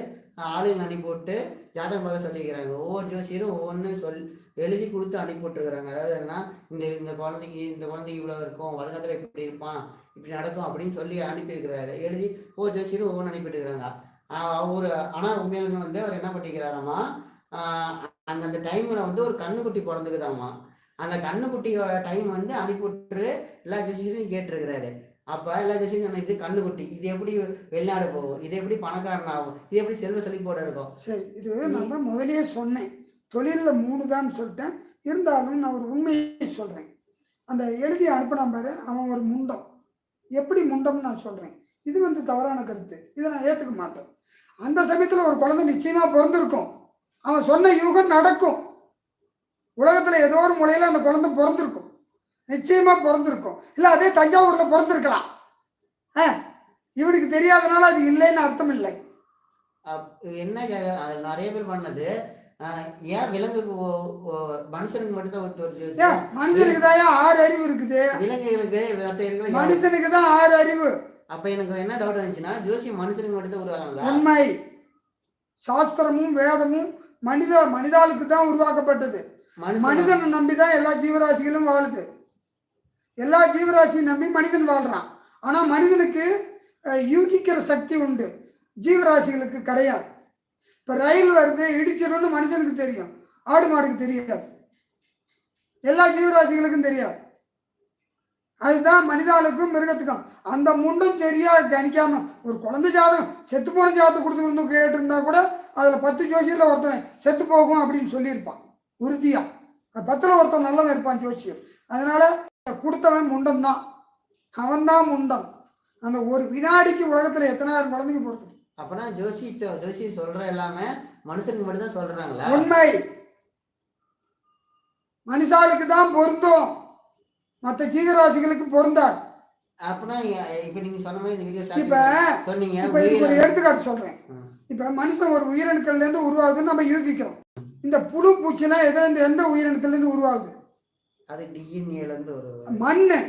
ஆளுங்க அனுப்பி போட்டு ஜாதகம் பார்க்க சொல்லிக்கிறாங்க. ஒவ்வொரு ஜோசியரும் ஒவ்வொன்று எழுதி கொடுத்து அனுப்பி போட்டுருக்குறாங்க. அதாவது என்ன, இந்த குழந்தைக்கு இவ்வளோ இருக்கும், வருங்காலத்தில் இப்படி இருப்பான், இப்படி நடக்கும் அப்படின்னு சொல்லி அனுப்பியிருக்கிறாரு. எழுதி ஒவ்வொரு ஜோசியரும் ஒவ்வொன்று அனுப்பிட்டுருக்குறாங்க. ஆனால் உண்மையிலுமே வந்து அவர் என்ன பண்ணிக்கிறாராமா, அந்த டைமில் வந்து ஒரு கண்ணுக்குட்டி பிறந்துக்குதாமா. அந்த கண்ணுக்குட்டியோட டைம் வந்து அனுப்பிவிட்டு எல்லா ஜோசியரையும் கேட்டிருக்கிறாரு. அப்போ எல்லா ஜோசியரும் இது கண்ணுக்குட்டி, இது எப்படி வெளிநாடு போகும், இது எப்படி பணக்காரன் ஆகும், இது எப்படி செல்வ செழிப்போட இருக்கும். சரி, இது நான் தான் முதலே சொன்னேன், தொழிலில் 3 தான் சொல்லிட்டேன். இருந்தாலும் நான் ஒரு உண்மையை சொல்கிறேன். அந்த எழுதி அனுப்பினா பாரு, அவன் ஒரு முண்டம். எப்படி முண்டம்னு நான் சொல்கிறேன். இது வந்து தவறான கருத்து, இதை நான் ஏற்றுக்க மாட்டேன். அந்த சமயத்தில் ஒரு குழந்தை நிச்சயமாக பிறந்திருக்கும், அவன் சொன்ன யூகம் நடக்கும். உலகத்தில் ஏதோ ஒரு முறையில் அந்த குழந்தை பிறந்திருக்கும், நிச்சயமாக பிறந்திருக்கும். இல்லை அதே தஞ்சாவூரில் பிறந்திருக்கலாம். இவனுக்கு தெரியாதனால அது இல்லைன்னு அர்த்தம் இல்லை. என்ன அது நிறைய பேர் பண்ணது, ஏன் விலங்குக்கு மனுஷனுக்கு மட்டும்தான் மனுஷனுக்கு தான் 6 அறிவு இருக்குது, விலங்குகளுக்கு மனுஷனுக்கு தான் 6 அறிவு. அப்போ எனக்கு என்ன டவுட் இருந்துச்சுன்னா, ஜோசியம் மனுஷனுக்கு மட்டும் தான் உருவாங்க. உண்மை. சாஸ்திரமும் வேதமும் மனிதாளுக்கு தான் உருவாக்கப்பட்டது. மனிதனை நம்பி தான் எல்லா ஜீவராசிகளும் வாழுது. எல்லா ஜீவராசியும் நம்பி மனிதன் வாழ்றான். ஆனால் மனிதனுக்கு யூகிக்கிற சக்தி உண்டு, ஜீவராசிகளுக்கு கிடையாது. இப்போ ரயில் வருது, இடிச்சிடும்னு மனுஷனுக்கு தெரியும், ஆடு மாடுக்கு தெரியாது, எல்லா ஜீவராசிகளுக்கும் தெரியாது. அதுதான் மனிதாளுக்கும் மிருகத்துக்கும். அந்த முண்டும் சரியாக கணிக்காம ஒரு குழந்தை ஜாதகம் செத்து போன ஜாதகத்தை கொடுத்து கேட்டிருந்தா கூட அதில் 10 ஜோசியரில் ஒருத்தன் செத்து போகும் அப்படின்னு சொல்லியிருப்பான் உறுதியாக. 10ல் ஒருத்தன் நல்லவன் இருப்பான் ஜோசியம். அதனால் கொடுத்தவன் முண்டம் தான், அவன் தான் முண்டம். அந்த ஒரு வினாடிக்கு உலகத்தில் எத்தனாயிரம் குழந்தைங்க போகிறது. அப்போனா ஜோசி சொல்கிற எல்லாமே மனுஷனுக்கு மட்டும் தான் சொல்கிறாங்களா? உண்மை. மனுஷாளுக்கு தான் பொருந்தும், மற்ற ஜீவராசிகளுக்கு பொருந்தாது. அப்பனா இப்போ நீங்கள் சொன்ன மாதிரி இந்த வீடியோ இப்போ சொன்னீங்க. இப்போ இதுக்கு ஒரு எடுத்துக்காட்டு சொல்கிறேன். இப்போ மனுஷன் ஒரு உயிரணுக்கள்லேருந்து உருவாகுதுன்னு நம்ம யூகிக்கிறோம். இந்த புழு பூச்சினா எதுலேருந்து, எந்த உயிரினத்துலேருந்து உருவாகுது? அது டிஎன்ஏலேருந்து ஒரு மண்ணு.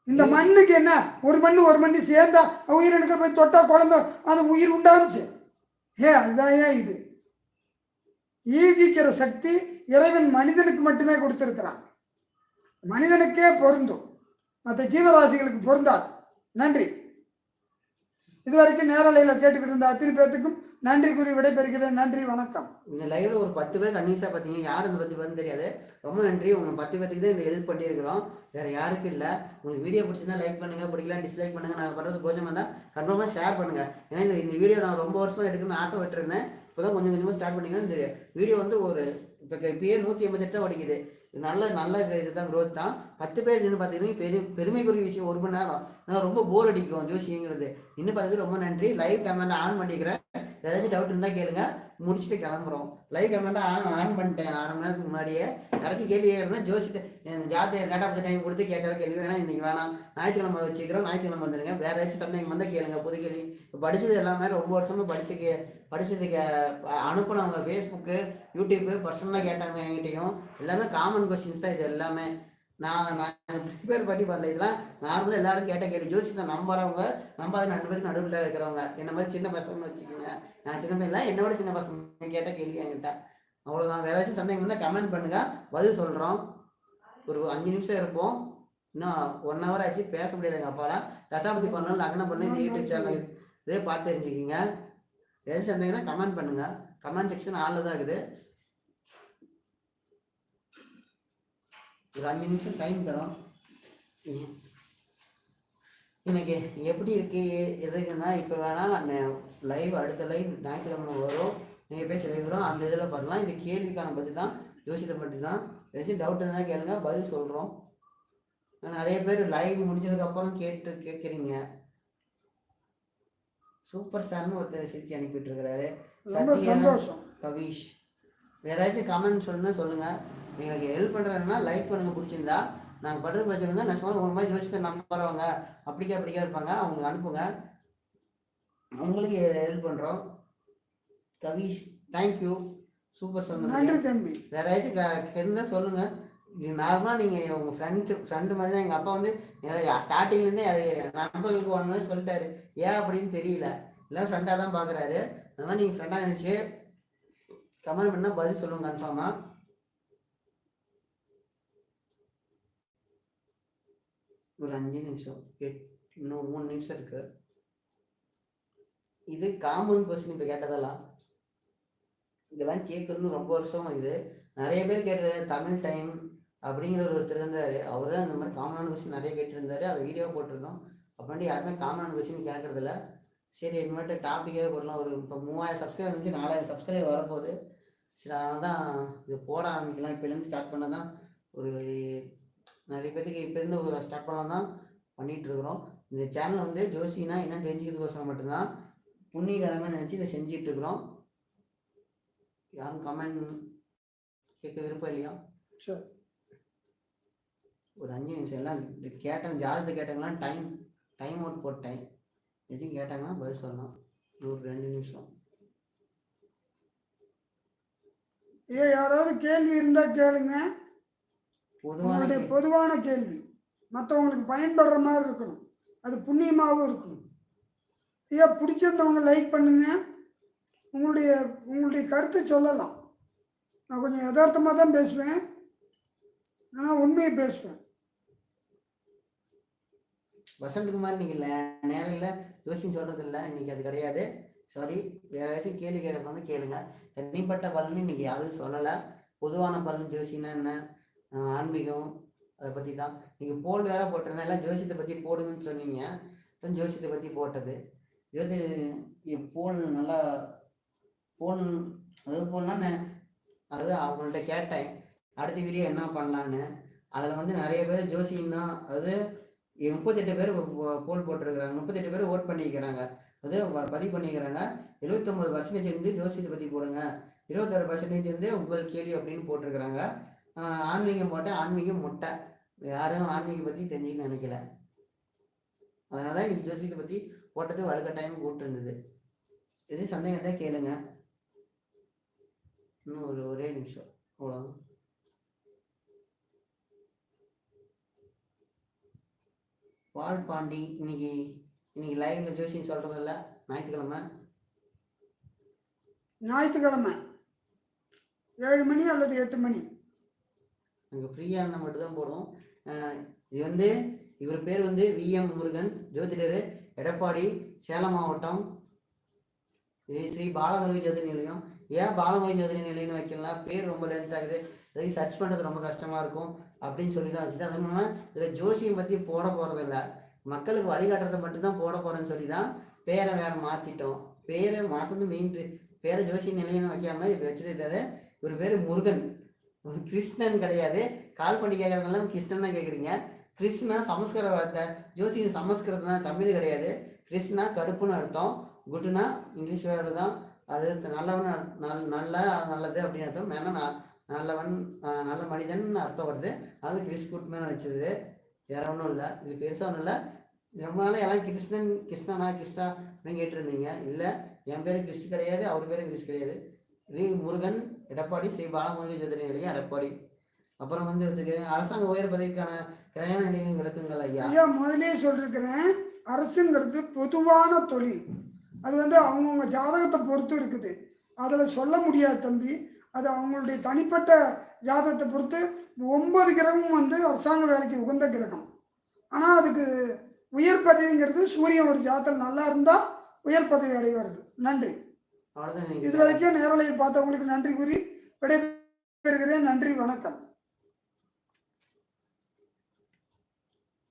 இந்த மண்ணுக்கு என்ன, ஒரு மண்ணு சேர்ந்தா உயிரணுக்கள் போய் தொட்டா குழந்தை அந்த உயிர் உண்டாச்சு. அதுதான் இது யூகிக்கிற சக்தி இறைவன் மனிதனுக்கு மட்டுமே கொடுத்திருக்கிறான். மனிதனுக்கே பொருந்தும், மற்ற ஜீவராசிகளுக்கு பொருந்தாது. நன்றி. இதுவரைக்கும் நேரலையில் கேட்டுக்கிட்டு இருந்த அத்தனை பேர்த்துக்கும் நன்றி கூறி விடைபெறுகிறேன். நன்றி, வணக்கம். இந்த லைவ்ல ஒரு 10 பேர் கன்வின்ஸாக பார்த்தீங்க. யார் இந்த 10 பேர்னு தெரியாது. ரொம்ப நன்றி. உங்கள் 10 பேருக்கு தான் இந்த ஹெல்ப் பண்ணியிருக்கிறோம், வேறு யாருக்கும் இல்லை. உங்களுக்கு வீடியோ பிடிச்சிருந்தா லைக் பண்ணுங்கள், பிடிக்கலாம் டிஸ்லைக் பண்ணுங்கள். நாங்கள் பண்ணுறது போஜமாக இருந்தால் கன்ஃபார்மாக ஷேர் பண்ணுங்கள். ஏன்னா இந்த வீடியோ நான் ரொம்ப வருஷமாக எடுக்கணும்னு ஆசைப்பட்டிருந்தேன். இப்போ தான் கொஞ்சம் கொஞ்சமாக ஸ்டார்ட் பண்ணிங்கன்னா இந்த வீடியோ வந்து ஒரு இப்போயே 188 தான் ஓடிக்குது. நல்ல இதுதான் க்ரோத் தான். 10 பேர் இன்னும் பார்த்தீங்கன்னா பெருமைக்குரிய விஷயம். 1 மணி நேரம் நான் ரொம்ப போர் அடிக்கும் ஜோசிங்கிறது. இன்னும் பார்த்தது ரொம்ப நன்றி. லைவ் கேமரா ஆன் பண்ணிக்கிறேன். ஏதாச்சும் டவுட் இருந்தால் கேளுங்க, முடிச்சுட்டு கிளம்புறோம். லைவ் கேமரா ஆன் பண்ணிட்டேன் 1/2 மணி நேரத்துக்கு முன்னாடியே. யாராச்சும் கேள்வி கேட்குறதா ஜோசிட்டு ஜாத்தை டேட்டா பற்றி டைம் கொடுத்து கேட்குற கேள்வி வேணால் இன்றைக்கி வேணாம், ஞாயிற்றுக்கிழமை வச்சுக்கிறோம். ஞாயிற்றுக்கிழமை வந்துடுங்க. வேறு ஏதாச்சும் சந்தேகம் வந்தால் கேளுங்க. புது கேள்வி இப்போ படித்தது எல்லாமே ரொம்ப வருஷமாக படித்ததுக்கு அனுப்பினவங்க ஃபேஸ்புக்கு யூடியூப்பு பர்சனலாக கேட்டாங்க. என்கிட்டையும் எல்லாமே காமன் கொஸ்டின்ஸ் தான். இது எல்லாமே நான் ப்ரிப்பேர் பண்ணி வரல. இதெல்லாம் நார்மலாக எல்லாரும் கேட்ட கேள்வி. ஜோசியத்தை நம்புறவங்க நம்பாத 2 பேருக்கு நடுவில் இருக்கிறவங்க, என்ன மாதிரி சின்ன பசங்க வச்சுக்கோங்க. நான் சின்ன பையன் இல்லை, என்னோட சின்ன பசங்க கேட்ட கேள்வி என்கிட்ட. அவ்வளோதான். வேறு ஏதாச்சும் சந்தேகம் இருந்தால் கமெண்ட் பண்ணுங்கள், பதில் சொல்கிறோம். ஒரு 5 நிமிஷம் இருப்போம். இன்னும் 1 ஹவர் ஆச்சு, பேச முடியாது. எங்கள் அப்பாலாம் தசாபதி பண்ணணும், லக்னம் பண்ணணும். இந்த யூடியூப் சேனல் இதே பார்த்து தெரிஞ்சுக்கிங்க. ஏதாச்சும் சந்தேகம்னா கமெண்ட் பண்ணுங்கள். கமெண்ட் செக்ஷன் ஆளில் தான் இருக்குது. ஒரு 5 நிமிஷம் டைம் தரோம். எனக்கு எப்படி இருக்குது எதுக்குன்னா, இப்போ வேணால் லைவ் அடுத்த லைவ் ஞாயிற்றுக்கிழமை வரும், நீங்கள் பேச லைவ் வரும். அந்த இதில் பண்ணலாம். இது கேள்விக்கான பற்றி தான், யோசித்த பற்றி தான். ஏதாச்சும் டவுட் இருந்தால் கேளுங்க, பதில் சொல்கிறோம். நிறைய பேர் லைவ் முடிஞ்சதுக்கப்புறம் கேட்குறீங்க. சூப்பர் ஸ்டார்னு ஒருத்தர் சிரிச்சு அனுப்பிட்டு இருக்கிறாரு. சந்தோஷம். கவிஷ் வேற ஏதாச்சும் கமெண்ட் சொல்லுங்கள். எங்களுக்கு ஹெல்ப் பண்ணுறதுனா லைக் பண்ணுங்கள். பிடிச்சிருந்தா நாங்கள் படுறது பிரச்சனை நஷ்டமாக ஒரு மாதிரி யோசிச்சு நம்புறவங்க அப்படிக்கா இருப்பாங்க, அவங்களுக்கு அனுப்புங்க. அவங்களுக்கு ஹெல்ப் பண்ணுறோம். கவிஷ் தேங்க்யூ, சூப்பர் சொன்னீங்க. வேற ஏதாச்சும் இருந்தால் சொல்லுங்கள். இது நார்மலாக நீங்கள் உங்கள் ஃப்ரெண்டு மாதிரி தான். எங்கள் அப்பா வந்து ஸ்டார்டிங்லேருந்தே நண்பர்களுக்கு ஒன்று சொல்லிட்டாரு. ஏன் அப்படின்னு தெரியல, எல்லாம் ஃப்ரெண்டாக தான் பார்க்குறாரு. அந்த மாதிரி நீங்கள் ஃப்ரெண்டாக நினச்சி கமெண்ட் பண்ணால் பதில் சொல்லுங்கள் கன்ஃபார்மாக. ஒரு 5 நிமிஷம், இன்னும் 3 நிமிஷம் இருக்கு. இது காமன் கொஸ்டின். இப்போ கேட்டதெல்லாம் இதெல்லாம் கேட்குறதுன்னு ரொம்ப வருஷம். இது நிறைய பேர் கேட்டது. தமிழ் டைம் அப்படிங்கிற ஒருத்தர் இருந்தார். அவர் தான் இந்த மாதிரி காமனான கொஸ்டின் நிறைய கேட்டுருந்தாரு. அதை வீடியோ போட்டிருந்தோம். அப்படி யாருமே காமனான கொஸ்டின் கேட்குறதில்ல. சரி, இனிமேட்டு டாப்பிக்கே போடலாம். ஒரு இப்போ 3000 சப்ஸ்கிரைபர் இருந்துச்சு, 4000 சப்ஸ்கிரைபர் வரப்போகுது. சரி, அதனால தான் இது போட ஆரம்பிக்கலாம். இப்போலேருந்து ஸ்டார்ட் பண்ண தான் ஒரு நிறைய பேருக்கு இப்போருந்து ஸ்டார்ட் பண்ணலாம் தான் பண்ணிகிட்ருக்குறோம். இந்த சேனல் வந்து ஜோசினா என்ன தெரிஞ்சுக்கிறதுக்கோசரம் மட்டும்தான், புண்ணியகரமாக நினச்சி இதை செஞ்சிட்ருக்குறோம். யாரும் கமெண்ட் கேட்க விருப்பம் இல்லையா? சரி, ஒரு 5 நிமிஷம். எல்லாம் கேட்டாங்க, ஜாதகத்தை கேட்டாங்களாம் டைம் அவுட் போட்டேன். எதுவும் கேட்டாங்கன்னா பதில் சொல்லலாம். ஒரு 2 நிமிஷம். யாராவது கேள்வி இருந்தால் கேளுங்க. பொதுவான கேள்வி, மற்றவங்களுக்கு பயன்படுற மாதிரி இருக்கணும், அது புண்ணியமாகவும் இருக்கணும். பிடிச்சிருந்தவங்க லைக் பண்ணுங்க. உங்களுடைய கருத்தை சொல்லலாம். நான் கொஞ்சம் யதார்த்தமாக தான் பேசுவேன், ஆனால் உண்மையை பேசுவேன். வசந்தகுமார் நீங்கள் நேரில் யோசிச்சு சொல்கிறது இல்லை, இன்றைக்கி அது கிடையாது. சாரி. வேறு ஏதாச்சும் கேள்வி கேட்கறது வந்து கேளுங்க. தனிப்பட்ட பலன்னு இன்றைக்கி யாரும் சொல்லலை. பொதுவான பலன் ஜோசினா என்ன, ஆன்மீகம், அதை பற்றி தான். நீங்கள் போல் வேறு போட்டிருந்தேன். எல்லாம் ஜோசியத்தை பற்றி போடுங்கன்னு சொன்னீங்க. தான் ஜோசியத்தை பற்றி போட்டது. போல் நல்லா போல்னா அதாவது அவங்கள்ட்ட கேட்டேன் அடுத்த வீடியோ என்ன பண்ணலான்னு. அதில் வந்து நிறைய பேர் ஜோசியம் தான். அதாவது 38 பேர் போல் போட்டிருக்கிறாங்க, 38 பேர் ஓட் பண்ணிக்கிறாங்க, அது பதிவு பண்ணிக்கிறாங்க. 79% இருந்து ஜோசியத்தை பற்றி போடுங்க, 26% இருந்து உங்கள் கேள்வி அப்படின்னு போட்டிருக்கிறாங்க. ஆன்மீகம் போட்டேன், ஆன்மீகம் முட்டை. யாரும் ஆன்மீகம் பற்றி தெரிஞ்சுக்கணும்னு நினைக்கல. அதனால தான் இன்னைக்கு ஜோசியத்தை பற்றி போட்டது வலுக்கட்டாயம் கூப்பிட்டுருந்தது. எது சந்தேகம் தான் கேளுங்க. இன்னும் ஒரே நிமிஷம் அவ்வளோ. பால் பாண்டி இன்னைக்கு லைவ்ல ஜோசியம் சொல்கிறது இல்லை. ஞாயிற்றுக்கிழமை 7 மணி அல்லது 8 மணி. நாங்கள் ஃப்ரீயாக இருந்தால் மட்டும்தான் போடுவோம். இது வந்து இவர் பேர் வந்து விஎம் முருகன், ஜோதிடர், எடப்பாடி, சேலம் மாவட்டம். இது ஸ்ரீ பாலமுருகன் ஜோதிட நிலையம். ஏன் பாலமுருகன் ஜோதிட நிலையம்னு வைக்கலாம், பேர் ரொம்ப லென்த் ஆகுது, இதை சர்ச் பண்ணுறது ரொம்ப கஷ்டமாக இருக்கும் அப்படின்னு சொல்லி தான் வச்சுது. அது மூலமாக இதில் ஜோசியம் பற்றி போட போகிறதில்ல, மக்களுக்கு வழிகாட்டுறதை மட்டும்தான் போட போகிறேன்னு சொல்லி தான் பேரை வேறு மாற்றிட்டோம். பேரை மாற்றது மெயின், பேரை ஜோசிய நிலையம்னு வைக்காமல் இது வச்சுருந்தது. இவர் பேர் முருகன், கிருஷ்ணன் கிடையாது. கால் பண்ணி கேட்குறவங்களாம் கிருஷ்ணன் தான் கேட்குறீங்க. கிருஷ்ணா சமஸ்கிருத வார்த்தை, ஜோசியம் சமஸ்கிருதம் தான், தமிழ் கிடையாது. கிருஷ்ணா கருப்புன்னு அர்த்தம், குட்டுனா இங்கிலீஷ் வேர்டு தான். அது நல்லவன், நல்லது அப்படின்னு அர்த்தம். மேலே நல்லவன், நல்ல மனிதன் அர்த்தம் வருது. அது கிறிஸ் குட்மேன் வச்சது, வேற ஒன்றும் இல்லை. இது பெருசாக ஒன்றும் இல்லை. ரொம்ப நாள் எல்லாம் கிருஷ்ணனா கிருஷ்ணா அப்படின்னு கேட்டுருந்தீங்க. இல்லை, என் பேர் கிறிஸ் கிடையாது, அவர் பேரும் கிறிஸ் கிடையாது. இது முருகன், எடப்பாடி, ஸ்ரீ பாலமுருகன் ஜோதிட நிலையம், எடப்பாடி. அப்புறம் வந்து அரசாங்க உயர் பதவிக்கான கிரையான நிலையம் விளக்குங்கள் ஐயா. ஐயா முதலே சொல்லியிருக்கிறேன், அரசுங்கிறது பொதுவான தொழில். அது வந்து அவங்கவுங்க ஜாதகத்தை பொறுத்து இருக்குது, அதில் சொல்ல முடியாது தம்பி. அது அவங்களுடைய தனிப்பட்ட ஜாதகத்தை பொறுத்து. 9 கிரகமும் வந்து அரசாங்க வேலைக்கு உகந்த கிரகம். ஆனால் அதுக்கு உயர் பதவிங்கிறது சூரியன் ஒரு ஜாதகம் நல்லா இருந்தால் உயர் பதவி அடைவார்கள். நன்றி. அவ்வளோதான். இது வரைக்கும் நேரலையை பார்த்தவங்களுக்கு நன்றி கூறி விடைபெறுகிறேன். நன்றி, வணக்கம்.